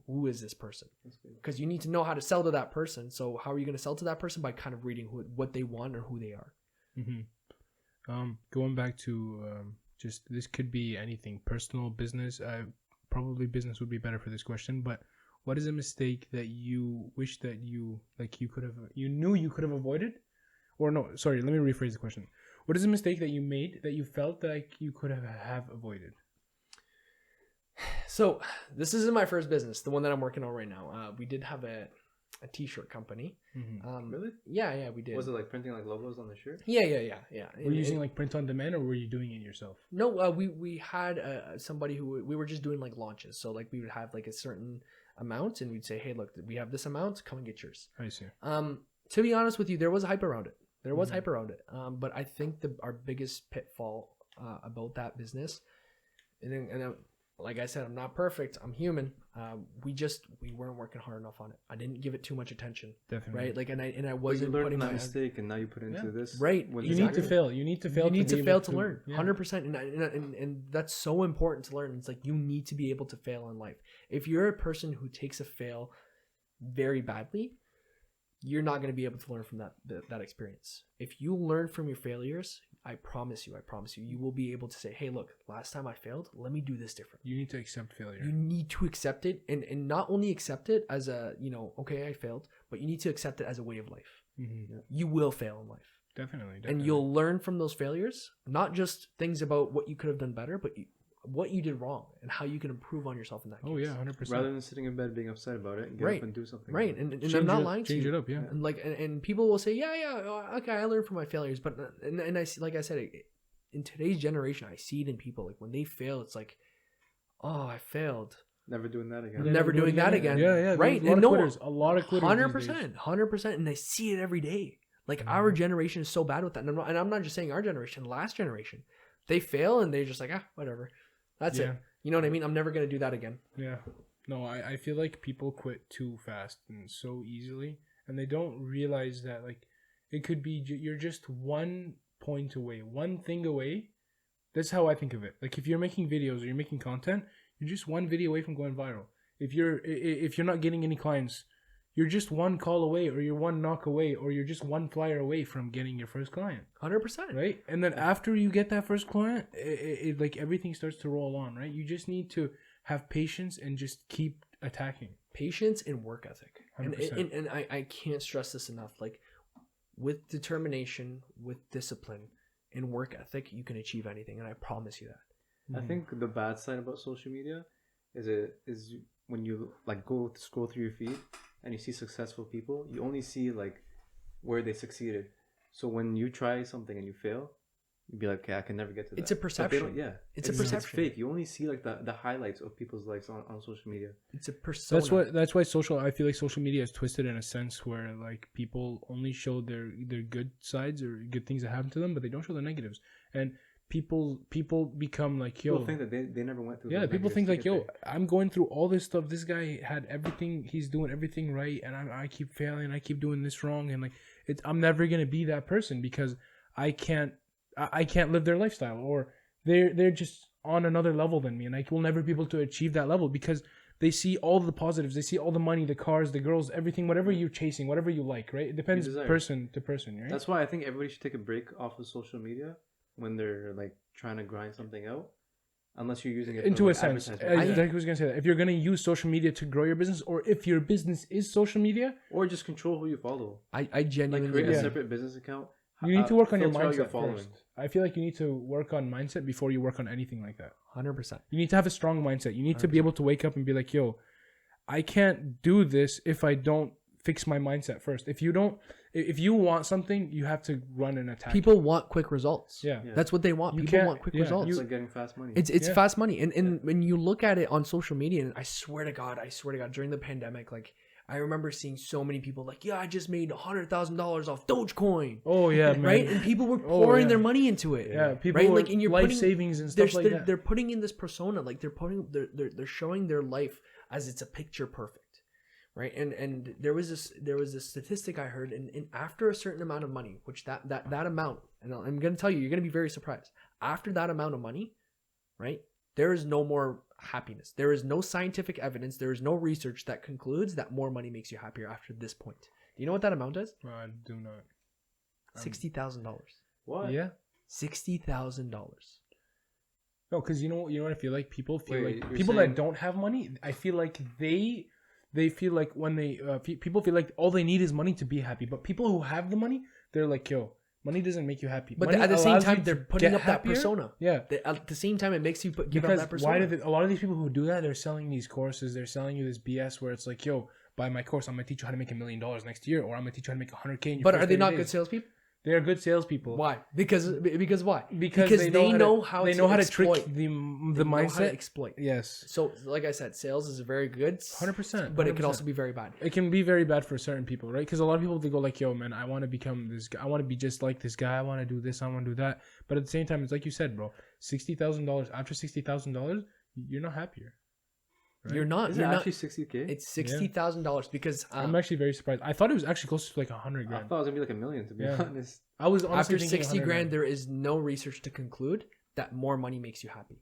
who is this person? Because you need to know how to sell to that person. So how are you going to sell to that person? By kind of reading what they want or who they are. Going back to just this could be anything, personal, business. Probably business would be better for this question, but what is a mistake that you wish that you knew you could have avoided? Or no, sorry, let me rephrase the question. What is a mistake that you made that you felt like you could have avoided? So this isn't my first business, the one that I'm working on right now. We did have a t-shirt company. Mm-hmm. Really? Yeah, we did. Was it like printing like logos on the shirt? Yeah. Were you using like print on demand, or were you doing it yourself? No, we had somebody who we were just doing like launches. So like we would have like a certain amount, and we'd say, hey, look, we have this amount. Come and get yours. I see. To be honest with you, there was hype around it. But I think our biggest pitfall about that business, and like I said, I'm not perfect. I'm human. We weren't working hard enough on it. I didn't give it too much attention. Definitely. Right. Like, and I wasn't putting that mistake, and now you put it into this. Right. You need to fail. You need to fail. You need to fail to learn. 100%. And that's so important to learn. It's like you need to be able to fail in life. If you're a person who takes a fail very badly, you're not going to be able to learn from that experience. If you learn from your failures, I promise you, you will be able to say, hey, look, last time I failed, let me do this different. You need to accept failure. You need to accept it, and not only accept it as a, okay, I failed, but you need to accept it as a way of life. Mm-hmm. You will fail in life. Definitely. And you'll learn from those failures, not just things about what you could have done better, but what you did wrong and how you can improve on yourself in that case. Oh yeah, 100%. Rather than sitting in bed being upset about it, get up and do something. Right, and I'm not lying to you. Change it up, yeah. And and people will say, okay, I learned from my failures, but and I see, like I said, in today's generation, I see it in people. Like when they fail, it's like, oh, I failed. Never doing that again. Never doing that again. Yeah. Right, and a lot of quitters. 100%, and I see it every day. Like our generation is so bad with that, and I'm not just saying our generation, last generation, they fail and they're just like, whatever, that's it. You know what I mean? I'm never going to do that again. Yeah. No, I feel like people quit too fast and so easily. And they don't realize that, like, it could be you're just one point away, one thing away. That's how I think of it. Like, if you're making videos or you're making content, you're just one video away from going viral. If you're not getting any clients, you're just one call away, or you're one knock away, or you're just one flyer away from getting your first client. 100%. Right? And then after you get that first client, it like everything starts to roll on, right? You just need to have patience and just keep attacking. Patience and work ethic. 100%. And I can't stress this enough. Like, with determination, with discipline, and work ethic, you can achieve anything. And I promise you that. I think the bad side about social media is when you like go scroll through your feed and you see successful people, you only see like where they succeeded. So when you try something and you fail, you'd be like, okay, I can never get to that. It's a perception. It's a perception. It's fake. You only see like the highlights of people's lives on social media. It's a persona. That's why I feel like social media is twisted in a sense where like people only show their good sides or good things that happen to them, but they don't show the negatives. And people become like, yo, people think that they never went through. Yeah, people think like, yo, I'm going through all this stuff. This guy had everything. He's doing everything right, and I keep failing. I keep doing this wrong, and like I'm never gonna be that person because I can't live their lifestyle, or they're just on another level than me, and I will never be able to achieve that level because they see all the positives. They see all the money, the cars, the girls, everything, whatever you're chasing, whatever you like, right? It depends person to person, right? That's why I think everybody should take a break off of social media when they're like trying to grind something out, unless you're using it into a sense. I was gonna say that if you're gonna use social media to grow your business, or if your business is social media, or just control who you follow. I genuinely like create a separate business account. You need to work on your mindset first. I feel like you need to work on mindset before you work on anything like that. 100%. You need to have a strong mindset. You need to be able to wake up and be like, yo, I can't do this if I don't fix my mindset first. If you want something, you have to run and attack. People want quick results. Yeah. That's what they want. People want quick results. It's like getting fast money. It's fast money. And when you look at it on social media, and I swear to God, during the pandemic, like, I remember seeing so many people like, yeah, I just made $100,000 off Dogecoin. Oh yeah, man. Right? And people were pouring their money into it. Yeah, people right? were like, and you're life savings and stuff like that. They're putting in this persona, like they're showing their life as it's a picture perfect. Right? And there was this statistic I heard, and after a certain amount of money, which that amount, and I'm gonna tell you, you're gonna be very surprised. After that amount of money, right? There is no more happiness. There is no scientific evidence. There is no research that concludes that more money makes you happier after this point. Do you know what that amount is? I do not. $60,000. What? Yeah. $60,000. No, because you know what I feel like? People feel like people that don't have money, I feel like they they feel like when they people feel like all they need is money to be happy. But people who have the money, they're like, yo, money doesn't make you happy. But money at the same time, they're putting up happier. that persona. Yeah. At the same time, it makes you give up that persona. Why do a lot of these people who do that, they're selling these courses, they're selling you this BS where it's like, yo, buy my course, I'm gonna teach you how to make $1 million next year, or I'm gonna teach you how to make $100K in your But are they not good salespeople? They are good salespeople. Why? Because why? Because they know how to trick the mindset. Know how to exploit. Yes. So, like I said, sales is very good. 100%. But it can also be very bad. It can be very bad for certain people, right? Because a lot of people, they go like, yo, man, I want to become this guy. I want to be just like this guy. I want to do this. I want to do that. But at the same time, it's like you said, bro, $60,000. After $60,000, you're not happier. Right? You're not. Is you're it not, actually $60K? It's $60,000 because I'm actually very surprised. I thought it was actually closer to like $100,000. I thought it was gonna be like $1 million, to be honest. I was honestly after $60,000, there is no research to conclude that more money makes you happy.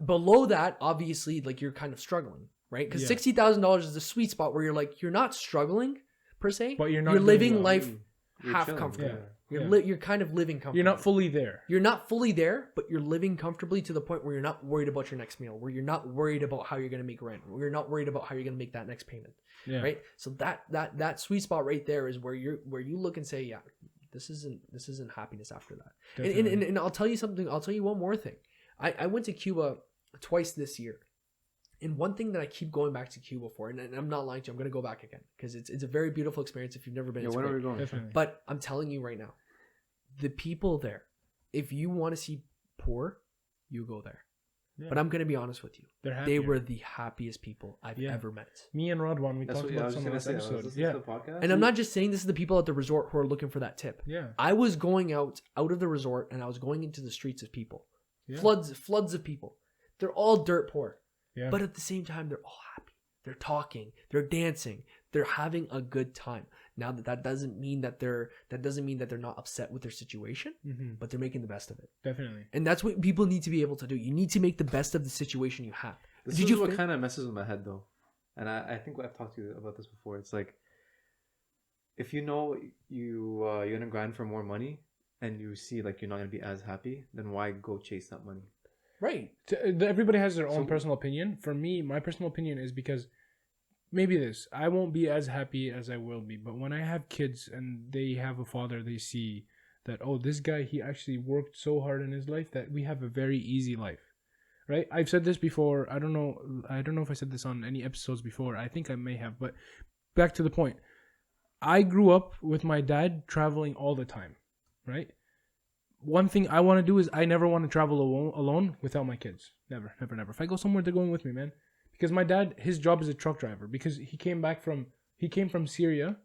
Below that, obviously, like you're kind of struggling, right? Because $60,000 is the sweet spot where you're like you're not struggling per se, but you're not. You're living life half chilling. comfortable. Yeah. You're kind of living comfortably. You're not fully there. You're not fully there, but you're living comfortably to the point where you're not worried about your next meal, where you're not worried about how you're going to make rent, where you're not worried about how you're going to make that next payment. Yeah. Right? So that sweet spot right there is where you look and say, yeah, this isn't happiness after that. And I'll tell you something. I'll tell you one more thing. I went to Cuba twice this year. And one thing that I keep going back to Cuba for, and I'm not lying to you, I'm going to go back again because it's a very beautiful experience if you've never been. Yeah, when are we going? Definitely. But I'm telling you right now, the people there, if you want to see poor, you go there. Yeah. But I'm going to be honest with you. They were the happiest people I've ever met. Me and Rodwan, we talked about some of this episode. Yeah. And I'm not just saying this is the people at the resort who are looking for that tip. Yeah. I was going out of the resort and I was going into the streets of people. Yeah. Floods of people. They're all dirt poor. Yeah. But at the same time, they're all happy. They're talking. They're dancing. They're having a good time. Now that doesn't mean that they're not upset with their situation, but they're making the best of it. Definitely. And that's what people need to be able to do. You need to make the best of the situation you have. This is what kind of messes with my head though, and I think I've talked to you about this before. It's like if you know you're gonna grind for more money, and you see like you're not gonna be as happy, then why go chase that money? Right. Everybody has their own personal opinion. For me, my personal opinion is because maybe I won't be as happy as I will be. But when I have kids and they have a father, they see that, oh, this guy, he actually worked so hard in his life that we have a very easy life. Right? I've said this before. I don't know if I said this on any episodes before. I think I may have. But back to the point. I grew up with my dad traveling all the time. Right? One thing I want to do is I never want to travel alone without my kids. Never. If I go somewhere, they're going with me, man. Because my dad, his job is a truck driver. Because he came from Syria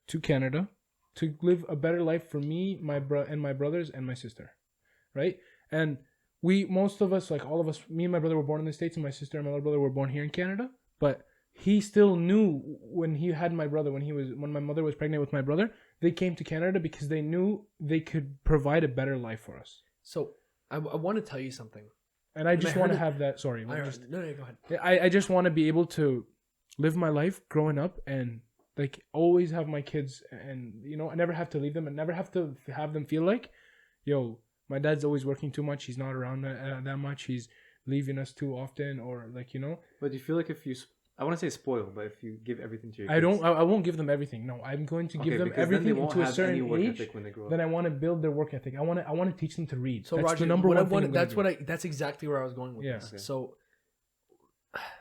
to Canada to live a better life for me, my brothers and my sister, right? And most of us, like all of us, me and my brother were born in the States, and my sister and my little brother were born here in Canada. But he still knew when he had my brother, when my mother was pregnant with my brother, they came to Canada because they knew they could provide a better life for us. So I want to tell you something. And I just want to have that. Sorry. No, go ahead. I just want to be able to live my life growing up and like always have my kids and, I never have to leave them and never have to have them feel like, yo, my dad's always working too much. He's not around that much. He's leaving us too often or like, But do you feel like if you... I want to say spoil, but if you give everything to your kids... I won't give them everything. No, I'm going to give them everything to a certain age. Then I want to build their work ethic. I want to teach them to read. So that's Roger, that's exactly where I was going with this. Okay. So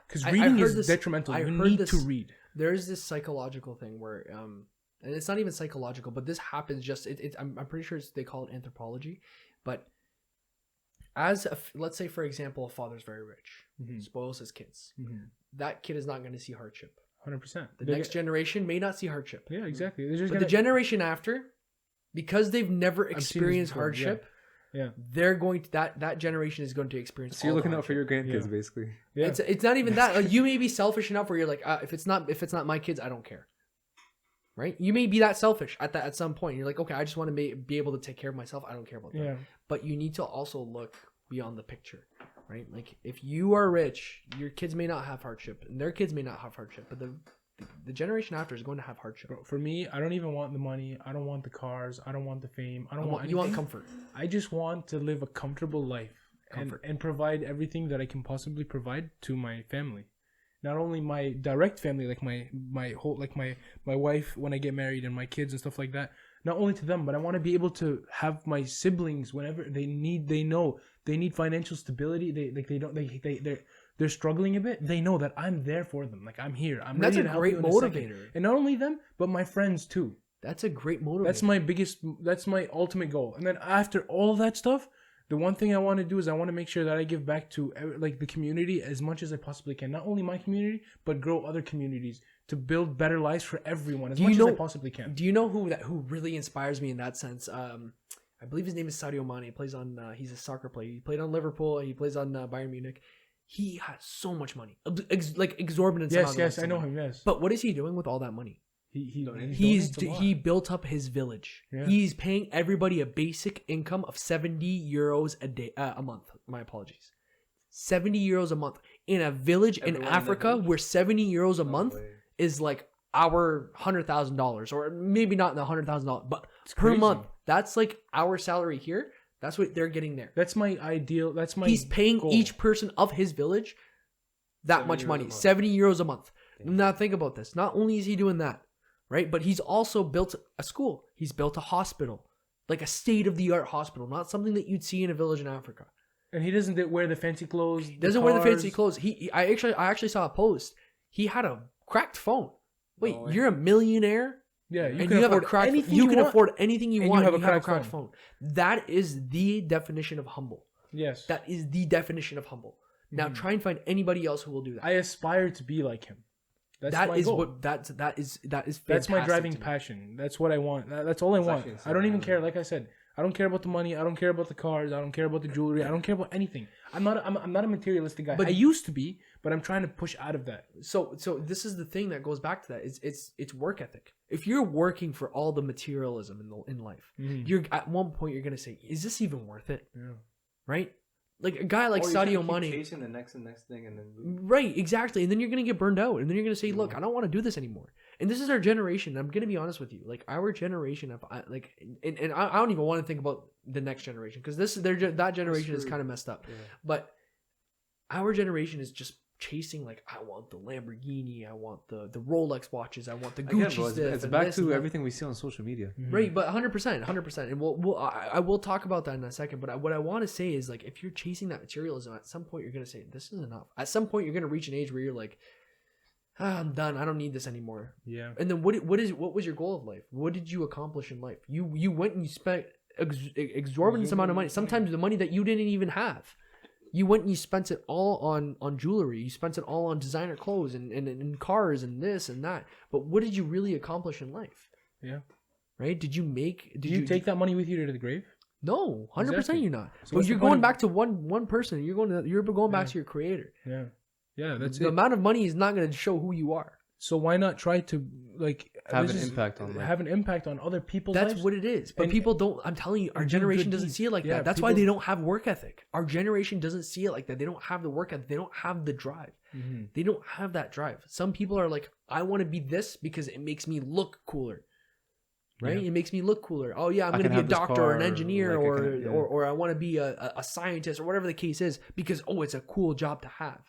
because reading is detrimental. You need to read. There is this psychological thing where and it's not even psychological, but this happens just I'm pretty sure they call it anthropology, but let's say for example a father's very rich, spoils his kids. That kid is not going to see hardship. 100%. The next generation may not see hardship. Yeah, exactly. But the generation after, because they've never experienced hardship, they're going to that generation is going to experience. So you're looking out for your grandkids, basically. Yeah. It's not even that. Like, you may be selfish enough where you're like, if it's not my kids, I don't care. Right? You may be that selfish at some point. You're like, okay, I just want to be able to take care of myself. I don't care about that. Yeah. But you need to also look beyond the picture. Right? Like if you are rich, your kids may not have hardship and their kids may not have hardship, but the generation after is going to have hardship. Bro, for me, I don't even want the money. I don't want the cars. I don't want the fame. I don't want anything. You want comfort. I just want to live a comfortable life and provide everything that I can possibly provide to my family. not only my direct family, like my whole, like my wife when I get married and my kids and stuff like that, not only to them, but I want to be able to have my siblings whenever they need financial stability. They're struggling a bit. They know that I'm there for them. Like I'm here. I'm That's ready a to great help you in a motivator. second. And not only them, but my friends too. That's a great motivator. That's my ultimate goal. And then after all of that stuff, the one thing I want to do is I want to make sure that I give back to like the community as much as I possibly can. Not only my community, but grow other communities to build better lives for everyone as much as I possibly can. Do you know who really inspires me in that sense? I believe his name is Sadio Mane. He plays on. He's a soccer player. He played on Liverpool. He plays on Bayern Munich. He has so much money, like exorbitant. Yes, I know him. Yes, but what is he doing with all that money? He built up his village. Yeah. He's paying everybody a basic income of 70 euros a month. My apologies, 70 euros a month in a village in Africa where 70 euros a month is like our $100,000, or maybe not the $100,000, but per month. That's like our salary here. That's what they're getting there. That's my ideal. That's my. He's paying goal. Each person of his village that much money, 70 euros a month. Now think about this. Not only is he doing that, right? But he's also built a school. He's built a hospital, like a state-of-the-art hospital, not something that you'd see in a village in Africa. And he doesn't wear the fancy clothes. He doesn't wear the fancy clothes. I actually saw a post. He had a cracked phone. Wait, you're a millionaire? Yeah, you have a cracked phone. You can afford anything you want. You have a cracked phone. That is the definition of humble. Yes. That is the definition of humble. Now try and find anybody else who will do that. I aspire to be like him. That's my driving passion. That's what I want. That's all I want. I don't even care. Like I said, I don't care about the money. I don't care about the cars. I don't care about the jewelry. I don't care about anything. I'm not a materialistic guy. But I used to be, but I'm trying to push out of that. So this is the thing that goes back to that. It's work ethic. If you're working for all the materialism in life, you're at one point you're gonna say, is this even worth it? Yeah. Right? Like a guy like Sadio Mane, chasing the next thing, and then right, exactly, and then you're gonna get burned out, and then you're gonna say, "Look, I don't want to do this anymore." And this is our generation. I'm gonna be honest with you, like our generation of I don't even want to think about the next generation because that generation is kind of messed up. Yeah. But our generation is just chasing like I want the Lamborghini, I want the Rolex watches, I want the Gucci stuff. It's back to everything we see on social media, right? But 100%, and I will talk about that in a second. But what I want to say is like if you're chasing that materialism, at some point you're gonna say this is enough. At some point you're gonna reach an age where you're like, I'm done. I don't need this anymore. Yeah. And then what was your goal of life? What did you accomplish in life? You went and you spent exorbitant amount of money. Sometimes the money that you didn't even have. You went and you spent it all on jewelry. You spent it all on designer clothes and cars and this and that. But what did you really accomplish in life? Yeah. Right? Did you take that money with you to the grave? No, 100% you're not. So but you're going back to one person. You're going back to your creator. Yeah. Yeah, that's the amount of money is not going to show who you are. So why not try to like have an impact on other people's lives? That's what it is. But people don't. I'm telling you, our generation doesn't see it like that. That's why they don't have work ethic. Our generation doesn't see it like that. They don't have the work ethic. They don't have the drive. Mm-hmm. They don't have that drive. Some people are like, I want to be this because it makes me look cooler. Right? Yeah. It makes me look cooler. Oh yeah, I'm going to be a doctor or an engineer or I want to be a scientist or whatever the case is because it's a cool job to have.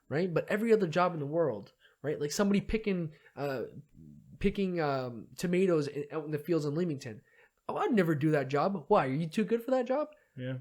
Right? But every other job in the world, right? Like somebody picking tomatoes out in the fields in Leamington. Oh, I'd never do that job. Why? Are you too good for that job? Yeah.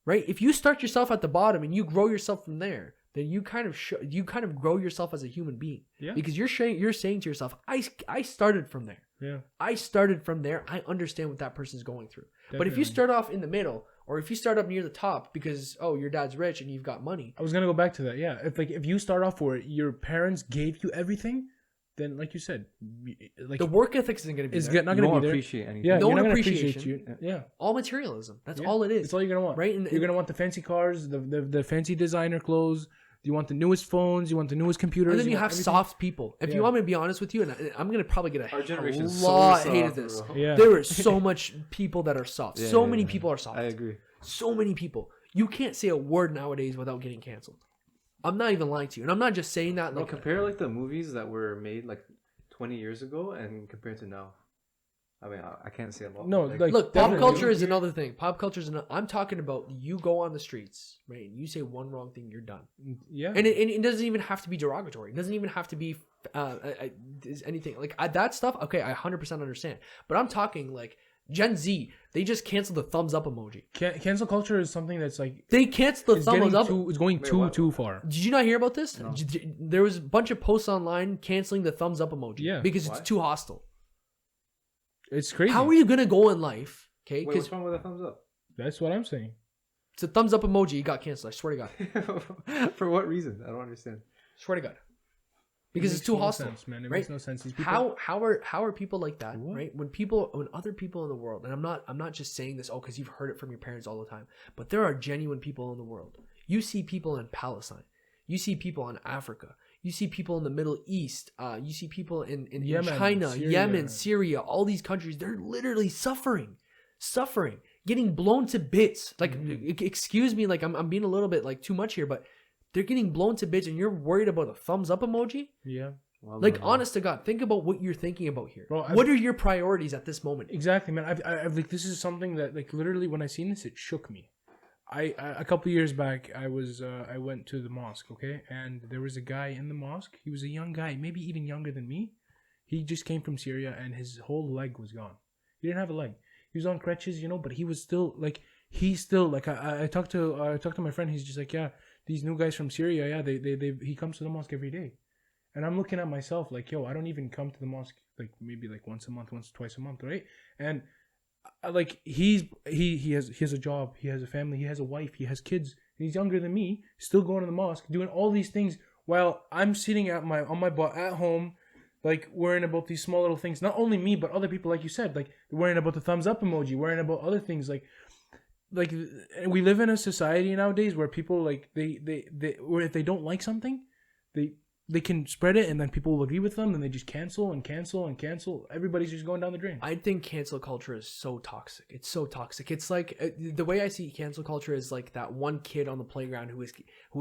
Right? If you start yourself at the bottom and you grow yourself from there, then you kind of grow yourself as a human being. Yeah. Because you're saying to yourself, I started from there. Yeah. I started from there. I understand what that person's going through. Definitely. But if you start off in the middle, or if you start up near the top because your dad's rich and you've got money. I was gonna go back to that. Yeah. If you start off where your parents gave you everything, then like you said, like the work ethic isn't gonna be there. Not gonna be there. Appreciate anything. Yeah. No one appreciation. Yeah. All materialism. That's all it is. That's all you're gonna want. Right. You're gonna want the fancy cars, the fancy designer clothes. You want the newest phones. You want the newest computers. And then you have soft people. If you want me to be honest with you, and I'm gonna probably get a lot of hate of this. Yeah. There are so much people that are soft. So many people are soft. I agree. So many people. You can't say a word nowadays without getting canceled. I'm not even lying to you, and I'm not just saying that. Compare like the movies that were made like 20 years ago and compared to now. I mean, I can't say a lot. No, like look, pop culture is another thing. Pop culture is another. I'm talking about you go on the streets, right? And you say one wrong thing, you're done. Yeah. And it doesn't even have to be derogatory. It doesn't even have to be anything like that stuff. Okay, I 100% understand. But I'm talking like Gen Z. They just canceled the thumbs up emoji. Cancel culture is something that's like they canceled the thumbs up. It's going too far. Did you not hear about this? No. There was a bunch of posts online canceling the thumbs up emoji. Yeah. Because it's too hostile. It's crazy. How are you gonna go in life? Okay, what's wrong with a thumbs up? That's what I'm saying. It's a thumbs up emoji. It got canceled. I swear to God. For what reason? I don't understand. Swear to God. Because it's too hostile, sense, man. It right? makes no sense. These people... How are people like that, right? When other people in the world, and I'm not just saying this because you've heard it from your parents all the time, but there are genuine people in the world. You see people in Palestine, you see people in Africa, you see people in the Middle East, you see people in Yemen, China, Syria. Yemen, Syria, all these countries. They're literally suffering, getting blown to bits. Like, excuse me, like I'm being a little bit like too much here, but. They're getting blown to bits and you're worried about a thumbs up emoji? Yeah. Well, like, honest to God, think about what you're thinking about here. Bro, what are your priorities at this moment? Exactly, man. I've like, this is something that, like, literally when I seen this, it shook me. I a couple years back, I went to the mosque, okay? And there was a guy in the mosque. He was a young guy, maybe even younger than me. He just came from Syria and his whole leg was gone. He didn't have a leg. He was on crutches, you know, but he was still, like, I talked to my friend. He's just like, yeah, these new guys from Syria, yeah, he comes to the mosque every day. And I'm looking at myself like, yo, I don't even come to the mosque like maybe like once a month, twice a month, right? And like he has a job, he has a family, he has a wife, he has kids, and he's younger than me, still going to the mosque, doing all these things while I'm sitting on my butt at home, like worrying about these small little things. Not only me, but other people, like you said, like worrying about the thumbs up emoji, worrying about other things like we live in a society nowadays where people like they or if they don't like something, they can spread it and then people will agree with them and they just cancel. Everybody's just going down the drain. I think cancel culture is so toxic. It's so toxic. It's like the way I see cancel culture is like that one kid on the playground who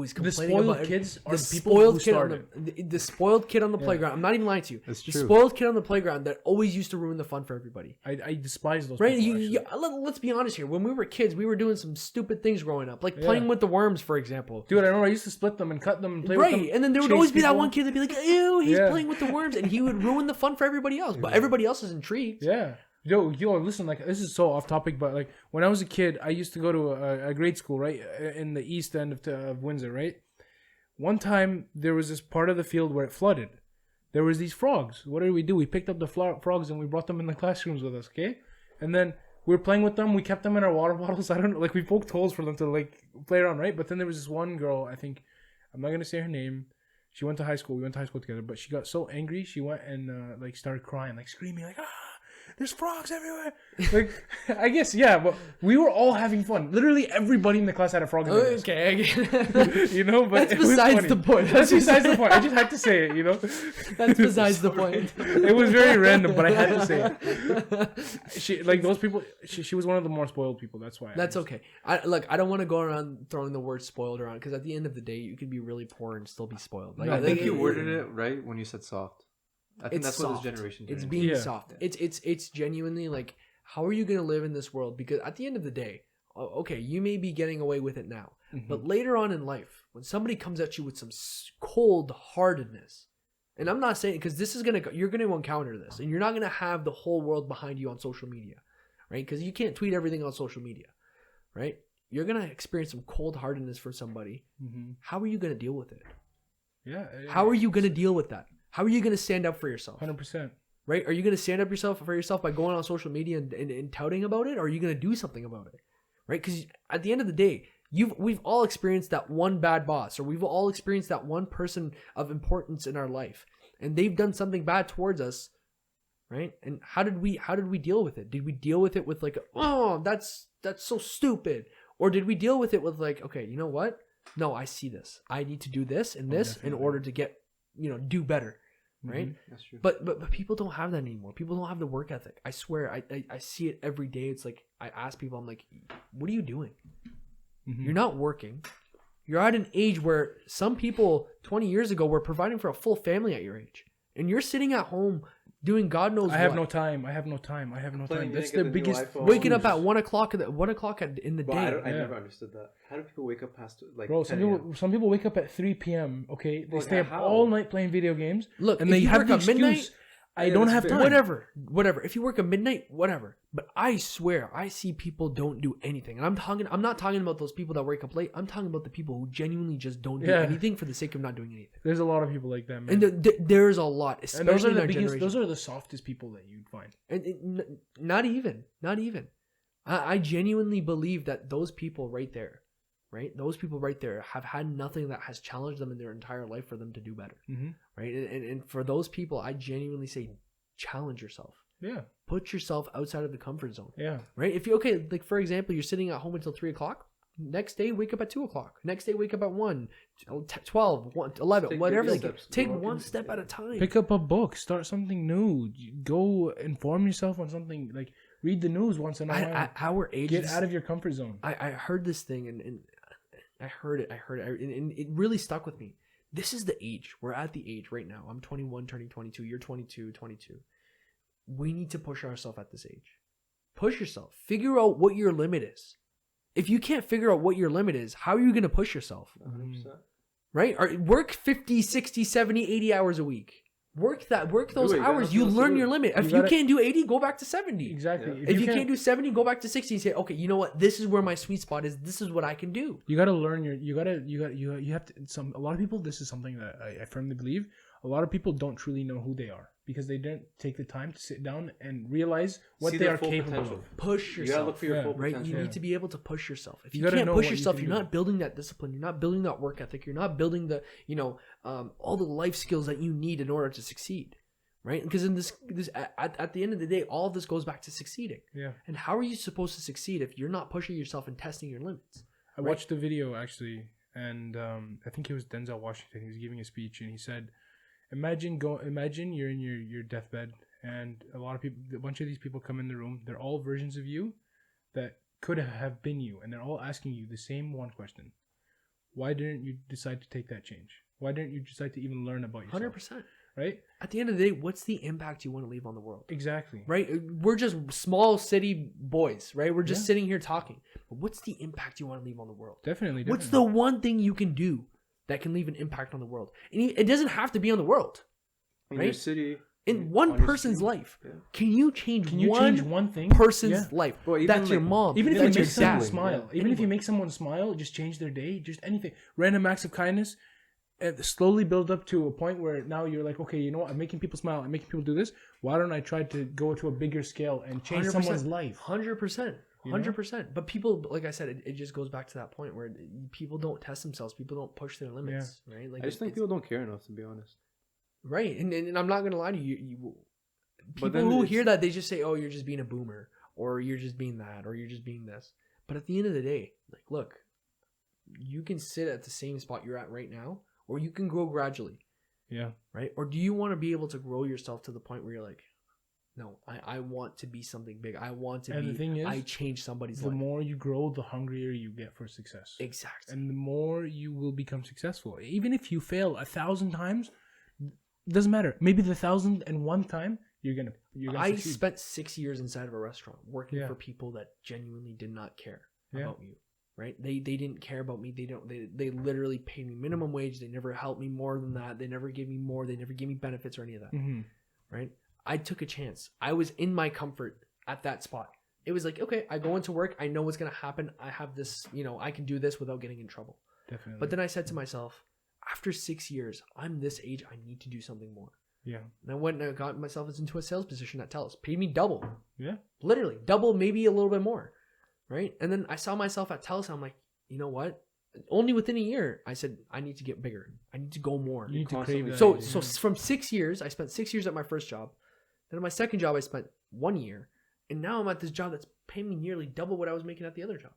is complaining about kids the spoiled kid the spoiled kid on the playground. I'm not even lying to you. That's the true. Spoiled kid on the playground that always used to ruin the fun for everybody. I despise those right? people. Let's be honest here. When we were kids, we were doing some stupid things growing up, like playing with the worms, for example. Dude, I remember I used to split them and cut them and play with them. Right, and then there would always be that one kid that'd be like, ew, he's playing with the worms, and he would ruin the fun for everybody else. But everybody else is intrigued. Yeah. Yo, listen, like, this is so off topic, but like when I was a kid, I used to go to a grade school, right, in the east end of Windsor, right? One time there was this part of the field where it flooded. There was these frogs. What did we do? We picked up the frogs and we brought them in the classrooms with us, okay? And then we were playing with them. We kept them in our water bottles. I don't know, like we poked holes for them to like play around, right? But then there was this one girl, I think, I'm not gonna say her name. She went to high school. We went to high school together. But she got so angry, she went and like started crying, like screaming, like there's frogs everywhere. Like, I guess, yeah, but we were all having fun. Literally everybody in the class had a frog in their nest. Okay. You know, but that's besides the point. That's besides the point. I just had to say it, you know. That's besides the point. It was very random, but I had to say it. She, like, those people, she was one of the more spoiled people. That's why. That's okay. I don't want to go around throwing the word spoiled around, because at the end of the day, you can be really poor and still be spoiled. Like, I think you worded it right when you said soft. I think that's soft. what this generation It's doing. being soft. It's genuinely like, how are you going to live in this world? Because at the end of the day, okay, you may be getting away with it now, but later on in life, when somebody comes at you with some cold-heartedness, and I'm not saying, because you're going to encounter this, and you're not going to have the whole world behind you on social media, right? Because you can't tweet everything on social media, right? You're going to experience some cold-heartedness for somebody. How are you going to deal with it? Yeah. How are you going to deal with that? How are you going to stand up for yourself? 100%. Right? Are you going to stand up for yourself by going on social media and touting about it? Or are you going to do something about it? Right? Because at the end of the day, we've all experienced that one bad boss, or we've all experienced that one person of importance in our life, and they've done something bad towards us, right? And how did we deal with it? Did we deal with it with like, oh, that's so stupid? Or did we deal with it with like, okay, you know what? No, I see this. I need to do this and this in order to get, do better. Right? That's true. But people don't have that anymore. People don't have the work ethic. I swear, I see it every day. It's like, I ask people, I'm like, what are you doing? You're not working. You're at an age where some people 20 years ago were providing for a full family at your age. And you're sitting at home doing God knows what. I have no time. That's the biggest. Waking up at 1 o'clock in the day. I never understood that. How do people wake up past like? Bro, some people wake up at 3 p.m. Okay, they stay up all night playing video games. Look, and they have the excuse, midnight. I don't have time. Whatever. If you work at midnight, whatever. But I swear, I see people don't do anything. And I'm not talking about those people that wake up late. I'm talking about the people who genuinely just don't do anything for the sake of not doing anything. There's a lot of people like that, man. And there's a lot, especially and those are in the our biggest. generation. Those are the softest people that you'd find. And not even. I genuinely believe that those people right there, those people right there have had nothing that has challenged them in their entire life for them to do better. Mm-hmm. Right. And for those people, I genuinely say, challenge yourself. Yeah. Put yourself outside of the comfort zone. Yeah. Right. If you like for example, you're sitting at home until 3 o'clock. Next day, wake up at 2 o'clock. Next day, wake up at 1, 12, 1, 11, whatever. Take one step at a time. Pick up a book. Start something new. Go inform yourself on something. Like read the news once in a while. At our age, get out of your comfort zone. I heard this thing and I heard it, and it really stuck with me. This is the age. We're at the age right now. I'm 21, turning 22. You're 22. We need to push ourselves at this age. Push yourself. Figure out what your limit is. If you can't figure out what your limit is, how are you going to push yourself? 100%. Right? Or work 50, 60, 70, 80 hours a week. Work those hours. You learn your limit. If you can't do 80, go back to 70. Exactly. Yeah. If you can't do 70, go back to 60 and say, okay, you know what? This is where my sweet spot is. This is what I can do. You got to learn you have to, a lot of people, this is something that I firmly believe. A lot of people don't truly know who they are because they didn't take the time to sit down and realize what they are capable of. Push yourself. You gotta look for your full right? potential. You need to be able to push yourself. If you can't push yourself, you're not building that discipline. You're not building that work ethic. You're not building the, all the life skills that you need in order to succeed. Right? Because in this at the end of the day, all of this goes back to succeeding. Yeah. And how are you supposed to succeed if you're not pushing yourself and testing your limits? I watched the video actually, and I think it was Denzel Washington. He was giving a speech, and he said, Imagine you're in your deathbed, and a bunch of these people come in the room. They're all versions of you that could have been you, and they're all asking you the same one question: why didn't you decide to take that change? Why didn't you decide to even learn about yourself? 100%. Right? At the end of the day, what's the impact you want to leave on the world? Exactly. Right? We're just small city boys, right? We're just sitting here talking. But what's the impact you want to leave on the world? Definitely. What's the one thing you can do that can leave an impact on the world? And it doesn't have to be on the world. In right? your city. In one person's life. Yeah. Can you change one thing? Person's life? Well, that's your mom. Even if you make someone smile. Even if you make someone smile, just change their day. Just anything. Random acts of kindness. Slowly build up to a point where now you're like, okay, you know what? I'm making people smile. I'm making people do this. Why don't I try to go to a bigger scale and change someone's life? 100%. 100%. But people, like I said, it just goes back to that point where people don't test themselves. People don't push their limits. Yeah. Right? Like I just think people don't care enough, to be honest. Right. And I'm not going to lie to you. People who hear that, they just say, oh, you're just being a boomer, or you're just being that, or you're just being this. But at the end of the day, like, look, you can sit at the same spot you're at right now, or you can grow gradually. Yeah. Right? Or do you want to be able to grow yourself to the point where you're like, no, I want to be something big. I want to be, the thing is, I change somebody's life. The more you grow, the hungrier you get for success. Exactly. And the more you will become successful. Even if you fail 1,000 times, doesn't matter. Maybe the 1,001th time, you're gonna I spent 6 years inside of a restaurant working for people that genuinely did not care about you. Right? They didn't care about me. They literally paid me minimum wage. They never helped me more than that. They never gave me more. They never gave me benefits or any of that. Mm-hmm. Right? I took a chance. I was in my comfort at that spot. It was like, okay, I go into work. I know what's going to happen. I have this, I can do this without getting in trouble. Definitely. But then I said to myself, after 6 years, I'm this age. I need to do something more. Yeah. And I went and I got myself into a sales position at TELUS. Paid me double. Yeah. Literally double, maybe a little bit more. Right? And then I saw myself at TELUS. And I'm like, you know what? Only within a year, I said, I need to get bigger. I need to go more. You need to crave that. So from 6 years, I spent 6 years at my first job. Then at my second job, I spent 1 year. And now I'm at this job that's paying me nearly double what I was making at the other job.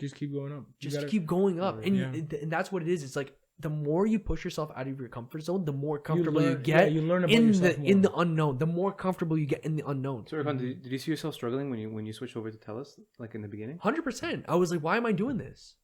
Just keep going up. Keep going up. And that's what it is. It's like the more you push yourself out of your comfort zone, the more comfortable you get you learn about yourself more. In the unknown. The more comfortable you get in the unknown. So Erkan, did you see yourself struggling when you switched over to TELUS, like in the beginning? 100%. I was like, why am I doing this?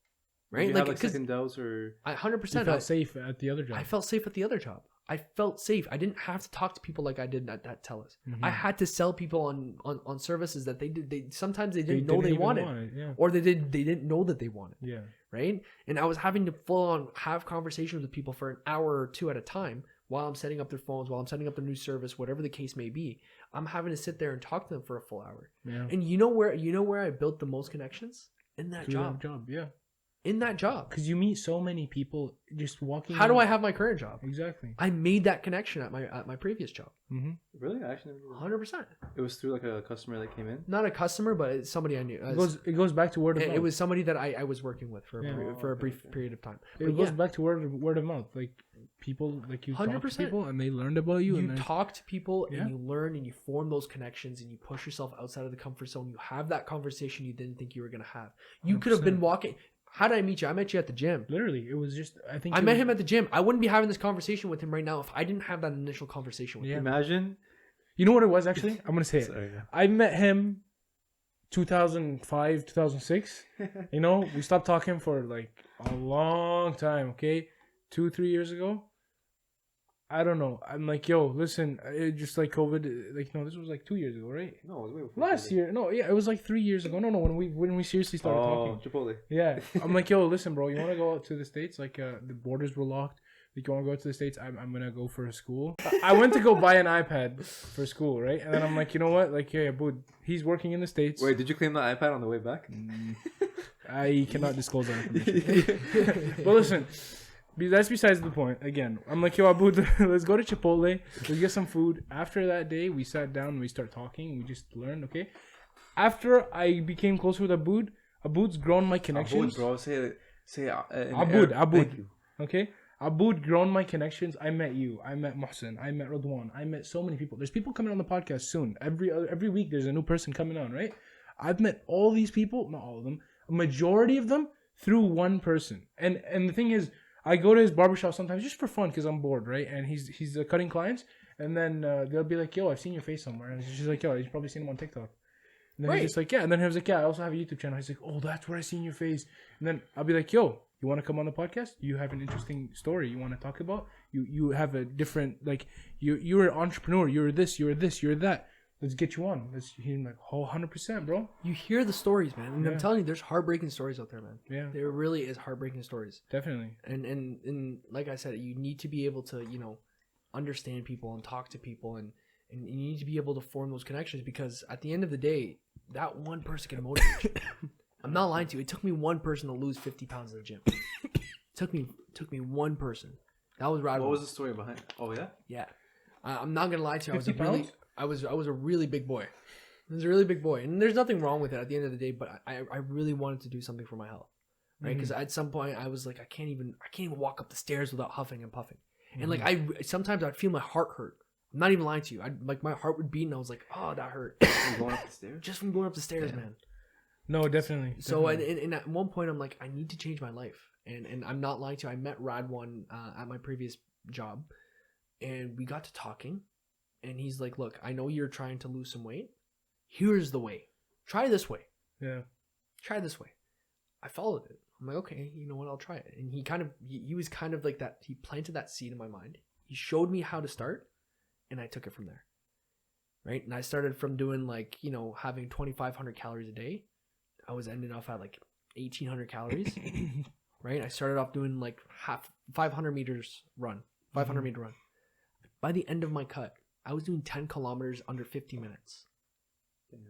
Right? Did you have second doubts or? 100%. You felt safe at the other job. I felt safe at the other job. I felt safe. I didn't have to talk to people like I did at TELUS. I had to sell people on services that sometimes they didn't know they wanted, or they didn't know that they wanted. Yeah. Right. And I was having to full on have conversations with people for an hour or two at a time while I'm setting up their phones, while I'm setting up a new service, whatever the case may be. I'm having to sit there and talk to them for a full hour. Yeah. And you know where I built the most connections? In that job. Yeah. In that job. Because you meet so many people just walking. How do I have my current job? Exactly. I made that connection at my previous job. Mm-hmm. Really? I actually 100%. It was through like a customer that came in? Not a customer, but it's somebody I knew. It goes back to word of mouth. It was somebody that I was working with for a brief period of time. It goes back to word of mouth. Like people, like you 100%. Talk to people and they learned about you. You talk to people and you learn and you form those connections and you push yourself outside of the comfort zone. You have that conversation you didn't think you were going to have. You 100%. Could have been walking. How did I meet you? I met you at the gym. Literally, it was just, I met him at the gym. I wouldn't be having this conversation with him right now if I didn't have that initial conversation with him. Imagine. You know what it was, actually? I'm going to say it. Sorry, yeah. I met him 2005, 2006. You know, we stopped talking for like a long time, okay? 2-3 years ago. I don't know. I'm like, yo, listen, it just like COVID, like, no, this was like 2 years ago, right? No, it was way before last year. No, yeah, it was like 3 years ago. No, when we seriously started talking. Chipotle. Yeah. I'm like, yo, listen, bro, you want to go out to the States? Like, the borders were locked. Like, you want to go to the States? I'm going to go for a school. I went to go buy an iPad for school, right? And then I'm like, you know what? Like, yeah, bud, he's working in the States. Wait, did you claim the iPad on the way back? I cannot disclose that information. But listen. That's besides the point. Again, I'm like, yo, Abu, let's go to Chipotle. Let's get some food. After that day, we sat down and we start talking. We just learned, okay? After I became closer with Abud's grown my connections. Abud, bro. Say Abud. Okay? Abud grown my connections. I met you. I met Mohsen. I met Radwan. I met so many people. There's people coming on the podcast soon. Every week, there's a new person coming on, right? I've met all these people, not all of them, a majority of them through one person. And the thing is, I go to his barbershop sometimes just for fun because I'm bored, right? And he's cutting clients, and then they'll be like, "Yo, I've seen your face somewhere," and she's like, "Yo, you've probably seen him on TikTok." And then he's just like, "Yeah," and then he was like, "Yeah, I also have a YouTube channel." He's like, "Oh, that's where I seen your face." And then I'll be like, "Yo, you want to come on the podcast? You have an interesting story you want to talk about. You have a different like you're an entrepreneur. You're this. You're that. Let's get you on." He's like, "Oh, 100%, bro." You hear the stories, man. And I'm telling you, there's heartbreaking stories out there, man. Yeah. There really is heartbreaking stories. Definitely. And like I said, you need to be able to, understand people and talk to people and you need to be able to form those connections because at the end of the day, that one person can motivate you. I'm not lying to you. It took me one person to lose 50 pounds in the gym. Took me one person. That was right. What was the story behind it? Oh, yeah? Yeah. I'm not going to lie to you. I was a really big boy. I was a really big boy. And there's nothing wrong with it at the end of the day, but I really wanted to do something for my health. Right? Because at some point I was like, I can't even walk up the stairs without huffing and puffing. And like sometimes I'd feel my heart hurt. I'm not even lying to you. My heart would beat and I was like, oh, that hurt. From going up the stairs? Just from going up the stairs, man. No, definitely. So and at one point I'm like, I need to change my life. And I'm not lying to you. I met Radwan at my previous job and we got to talking. And he's like, look, I know you're trying to lose some weight. Here's the way. Try this way. Yeah. Try this way. I followed it. I'm like, okay, you know what? I'll try it. And he was kind of like that. He planted that seed in my mind. He showed me how to start and I took it from there. Right. And I started from doing like, having 2,500 calories a day. I was ending off at like 1,800 calories. Right. I started off doing like 500 meters run, 500 meter run. By the end of my cut, I was doing 10 kilometers under 50 minutes. Damn.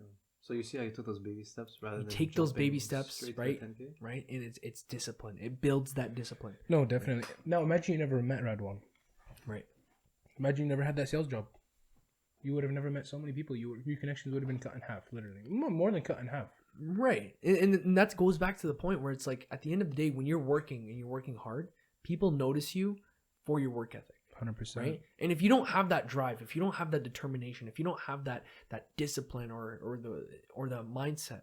So you see how you took those baby steps rather than take those baby steps, right? Right, and it's discipline. It builds that discipline. No, definitely. Now imagine you never met Radwan. Right. Imagine you never had that sales job. You would have never met so many people. Your connections would have been cut in half, literally. More than cut in half. Right, and that goes back to the point where it's like at the end of the day, when you're working and you're working hard, people notice you for your work ethic. 100%. Right? And if you don't have that drive, if you don't have that determination, if you don't have that discipline or the mindset,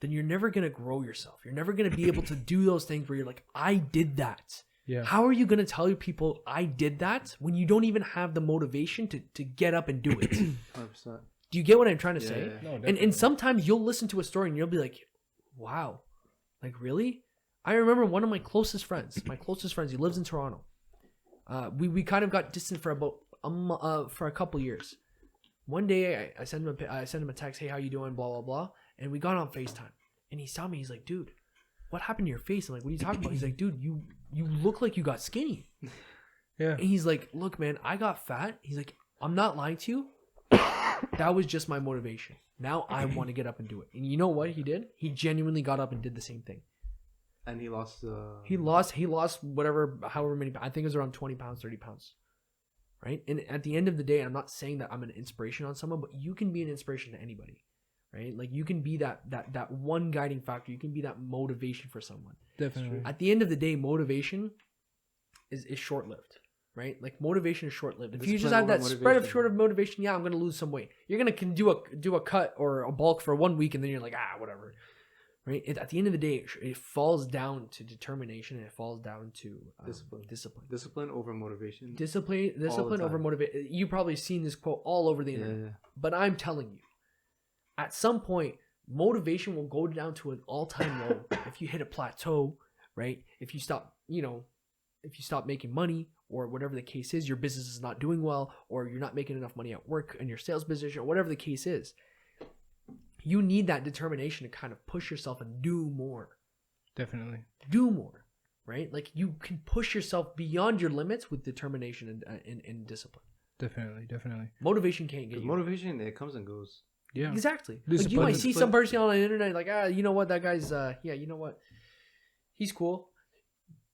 then you're never going to grow yourself. You're never going to be able to do those things where you're like, I did that. Yeah. How are you going to tell people I did that when you don't even have the motivation to get up and do it? 100%. Do you get what I'm trying to say? Yeah. No, and sometimes you'll listen to a story and you'll be like, wow, like really? I remember one of my closest friends, he lives in Toronto. We kind of got distant for about for a couple years. One day I sent him a text, hey, how you doing, blah blah blah, and we got on FaceTime, and he saw me, he's like, dude, what happened to your face? I'm like, what are you talking about? He's like, dude, you look like you got skinny. Yeah. And he's like, look, man, I got fat. He's like, I'm not lying to you. That was just my motivation. Now I want to get up and do it. And you know what he did? He genuinely got up and did the same thing. And he lost. He lost whatever, however many. I think it was around 20 pounds, 30 pounds. Right. And at the end of the day, I'm not saying that I'm an inspiration on someone, but you can be an inspiration to anybody. Right. Like you can be that one guiding factor. You can be that motivation for someone. Definitely. At the end of the day, motivation is short lived. Right? Like motivation is short lived. If you just have that spread of short of motivation, yeah, I'm gonna lose some weight. You're gonna can do a cut or a bulk for 1 week, and then you're like, whatever. Right? At the end of the day, it falls down to determination, and it falls down to discipline over motivation. Discipline over motivation. You've probably seen this quote all over the internet. Yeah. But I'm telling you, at some point, motivation will go down to an all-time low if you hit a plateau. Right? If you stop, if you stop making money, or whatever the case is, your business is not doing well, or you're not making enough money at work in your sales position, or whatever the case is, you need that determination to kind of push yourself and do more. Definitely. Do more, right? Like you can push yourself beyond your limits with determination and discipline. Definitely. Motivation can't get you. Motivation, it comes and goes. Yeah. Exactly. Like you might see some person on the internet like, you know what, that guy's, you know what, he's cool.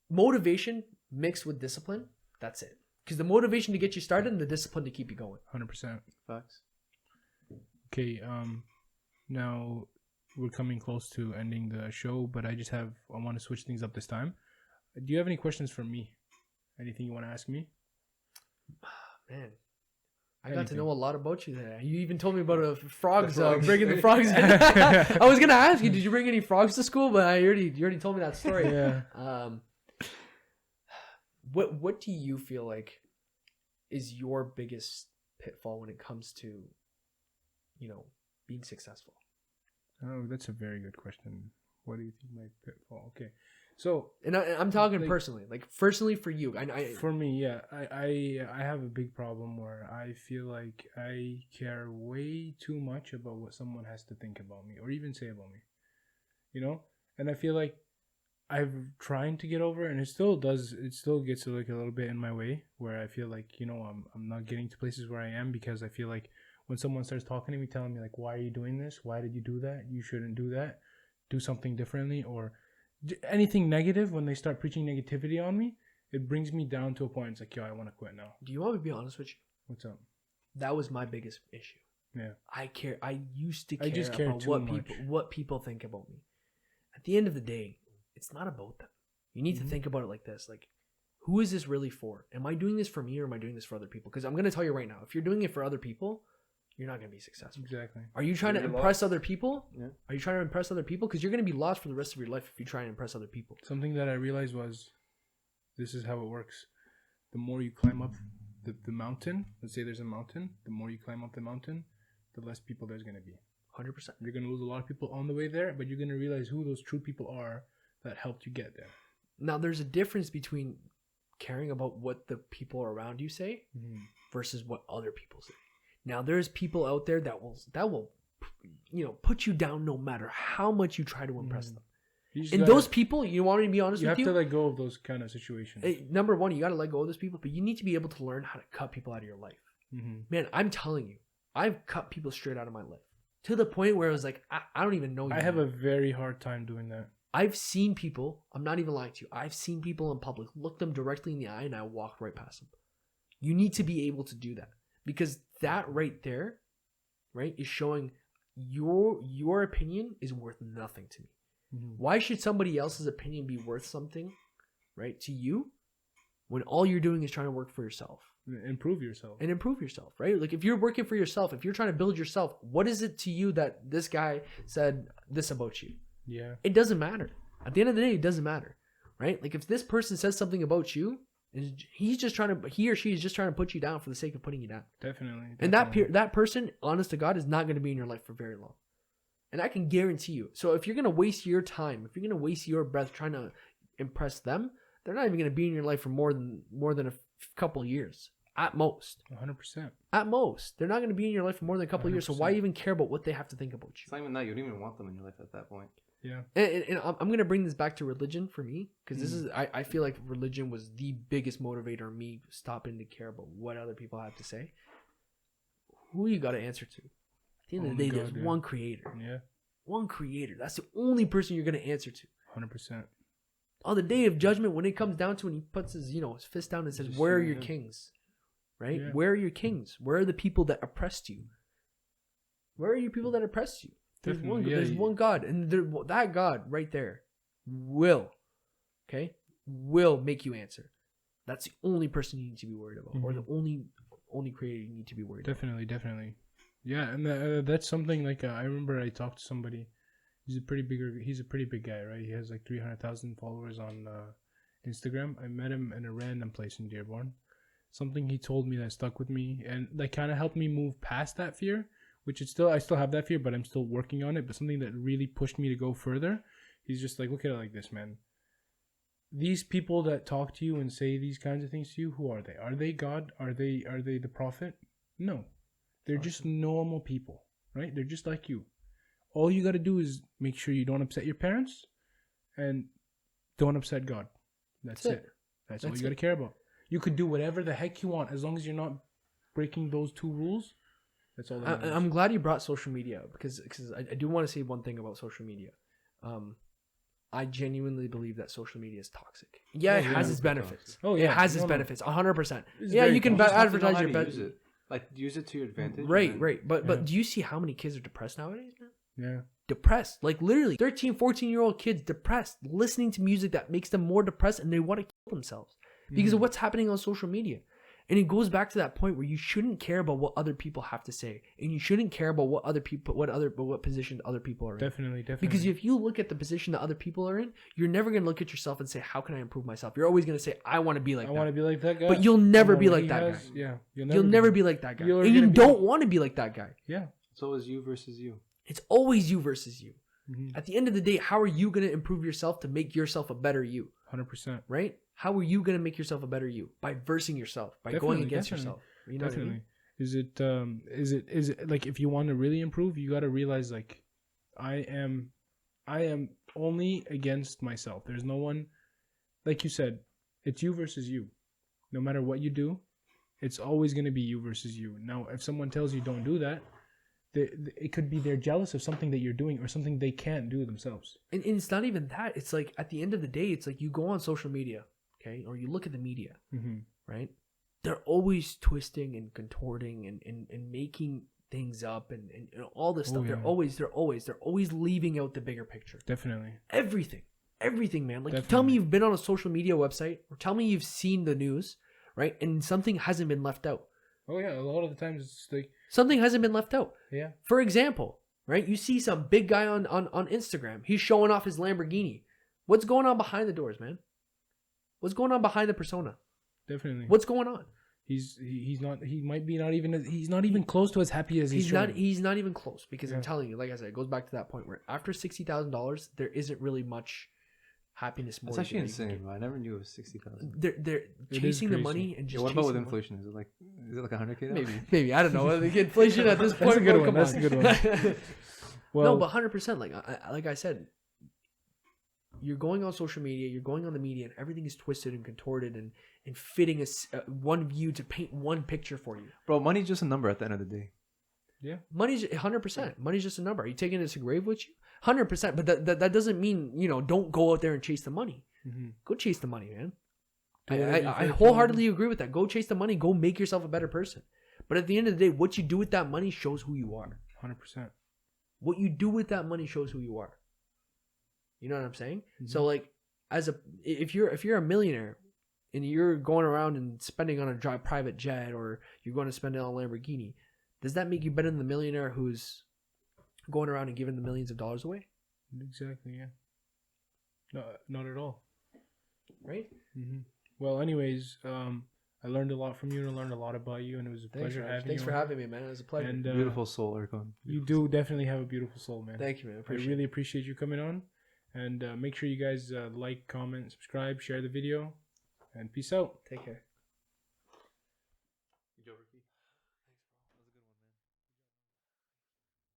Motivation mixed with discipline, that's it. Because the motivation to get you started and the discipline to keep you going. 100%. Facts. Okay, now we're coming close to ending the show, but I want to switch things up this time. Do you have any questions for me? Anything you want to ask me? Man, I got to know a lot about you there. You even told me about frogs. Bringing the frogs. I was gonna ask you, did you bring any frogs to school? But you already told me that story. Yeah. What do you feel like is your biggest pitfall when it comes to, being successful? Oh, that's a very good question. What do you think my pitfall? Okay, so and I'm talking personally, like personally for you. For me, yeah, I have a big problem where I feel like I care way too much about what someone has to think about me or even say about me, and I feel like I'm trying to get over, and it still gets like a little bit in my way, where I feel like I'm not getting to places where I am because I feel like when someone starts talking to me, telling me like, why are you doing this, why did you do that, you shouldn't do that, do something differently, or anything negative, when they start preaching negativity on me, it brings me down to a point. It's like, yo, I want to quit now. Do you want me to be honest with you? What's up? That was my biggest issue. Yeah, I used to care about what people think about me. At the end of the day, it's not about them. You need to think about it like this. Like, who is this really for? Am I doing this for me, or am I doing this for other people? Because I'm going to tell you right now, if you're doing it for other people, you're not going to be successful. Exactly. Are you trying to impress other people? Yeah. Are you trying to impress other people? Because you're going to be lost for the rest of your life if you try and impress other people. Something that I realized was, this is how it works. The more you climb up the mountain, let's say there's a mountain, the more you climb up the mountain, the less people there's going to be. 100%. You're going to lose a lot of people on the way there, but you're going to realize who those true people are that helped you get there. Now, there's a difference between caring about what the people around you say versus what other people say. Now, there's people out there that will put you down no matter how much you try to impress them. And those people, you want me to be honest with you? You have to let go of those kind of situations. Number one, you got to let go of those people, but you need to be able to learn how to cut people out of your life. Man, I'm telling you, I've cut people straight out of my life to the point where I was like, I don't even know you. I have a very hard time doing that. I've seen people, I'm not even lying to you, I've seen people in public, look them directly in the eye, and I walk right past them. You need to be able to do that, because that right there, right, is showing your opinion is worth nothing to me. Why should somebody else's opinion be worth something, right, to you, when all you're doing is trying to work for yourself? Improve yourself. And improve yourself, right? Like, if you're working for yourself, if you're trying to build yourself, what is it to you that this guy said this about you? Yeah. It doesn't matter. At the end of the day, it doesn't matter, right? Like, if this person says something about you, he or she is just trying to put you down for the sake of putting you down. Definitely. And that person, honest to God, is not going to be in your life for very long. And I can guarantee you. So if you're going to waste your time, if you're going to waste your breath trying to impress them, they're not even going to be in your life for more than couple years at most. 100%. At most, they're not going to be in your life for more than a couple of years. So why even care about what they have to think about you? It's not even that. You don't even want them in your life at that point. Yeah. And I'm going to bring this back to religion for me, because this is I feel like religion was the biggest motivator of me stopping to care about what other people have to say. Who you got to answer to? At the end of the day, there's one creator. Yeah. One creator. That's the only person you're going to answer to. 100%. On the day of judgment, when it comes down to it, and he puts his, his fist down and says, "Where are your kings?" Right? Yeah. Where are your kings? Where are the people that oppressed you? Where are your people that oppressed you? There's one God, and that God right there will make you answer. That's the only person you need to be worried about, or the only creator you need to be worried about. Definitely. Yeah, and that's something like I remember I talked to somebody. He's a pretty big guy, right? He has like 300,000 followers on Instagram. I met him in a random place in Dearborn. Something he told me that stuck with me, and that kind of helped me move past that fear, which is I still have that fear, but I'm still working on it. But something that really pushed me to go further. He's just like, look at it like this, man. These people that talk to you and say these kinds of things to you, who are they? Are they God? Are they the prophet? No. They're just normal people, right? They're just like you. All you got to do is make sure you don't upset your parents and don't upset God. That's it. That's all you got to care about. You could do whatever the heck you want as long as you're not breaking those two rules. That's all that matters. I'm glad you brought social media up because I do want to say one thing about social media. I genuinely believe that social media is toxic. Yeah, it has its benefits. Oh, yeah. It has its benefits, 100%. Yeah, you can advertise your best. Like, use it to your advantage. Right. But do you see how many kids are depressed nowadays, man? Yeah. Depressed. Like, literally, 13, 14-year-old kids depressed, listening to music that makes them more depressed, and they want to kill themselves because of what's happening on social media. And it goes back to that point where you shouldn't care about what other people have to say, and you shouldn't care about what position other people are in. Definitely. Because if you look at the position that other people are in, you're never gonna look at yourself and say, "How can I improve myself?" You're always gonna say, "I want to be like that. I want to be like that guy." But you'll never be like that guy. Yeah, you'll never be like that guy, and you don't want to be like that guy. Yeah. It's always you versus you. It's always you versus you. At the end of the day, how are you gonna improve yourself to make yourself a better you? 100%. Right? How are you going to make yourself a better you? By versing yourself, by going against yourself. You know what I mean? Is it like, if you want to really improve, you got to realize, like, I am only against myself. There's no one, like you said, it's you versus you. No matter what you do, it's always going to be you versus you. Now, if someone tells you don't do that, it could be they're jealous of something that you're doing or something they can't do themselves. And it's not even that. It's like, at the end of the day, it's like you go on social media, okay, or you look at the media, right? They're always twisting and contorting and making things up and all this stuff. Yeah. They're always leaving out the bigger picture. Definitely. Everything, man. Like, tell me you've been on a social media website, or tell me you've seen the news, right? And something hasn't been left out. Oh yeah, a lot of the times it's like something hasn't been left out. Yeah. For example, right? You see some big guy on Instagram. He's showing off his Lamborghini. What's going on behind the doors, man? What's going on behind the persona? Definitely. What's going on? He's not even close to as happy as he's showing. He's not even close, because I'm telling you, like I said, it goes back to that point where after $60,000, there isn't really much happiness more. That's actually insane, bro. I never knew it was 60,000. They're chasing the money and just. What about with inflation? Is it like 100K? Maybe I don't know. Inflation at this point. That's a good one. That's a good one. Well, no, but 100%. Like I said, you're going on social media, you're going on the media, and everything is twisted and contorted and fitting one view to paint one picture for you. Bro, money's just a number at the end of the day. Yeah, money's 100%. Money's just a number. Are you taking it to grave with you? 100%. But that doesn't mean, don't go out there and chase the money. Go chase the money, man. I wholeheartedly agree with that. Go chase the money. Go make yourself a better person. But at the end of the day, what you do with that money shows who you are. 100%. What you do with that money shows who you are. You know what I'm saying? So, like, if you're a millionaire and you're going around and spending on a private jet, or you're going to spend it on a Lamborghini, does that make you better than the millionaire who's going around and giving the millions of dollars away? Exactly, yeah. No, not at all. Right? Well, anyways, I learned a lot from you, and I learned a lot about you, and it was a pleasure having you. Thanks for having me, man. It was a pleasure. And, beautiful soul, Erkan. You do definitely have a beautiful soul, man. Thank you, man. I really appreciate you coming on. And make sure you guys like, comment, subscribe, share the video, and peace out. Take care. geography?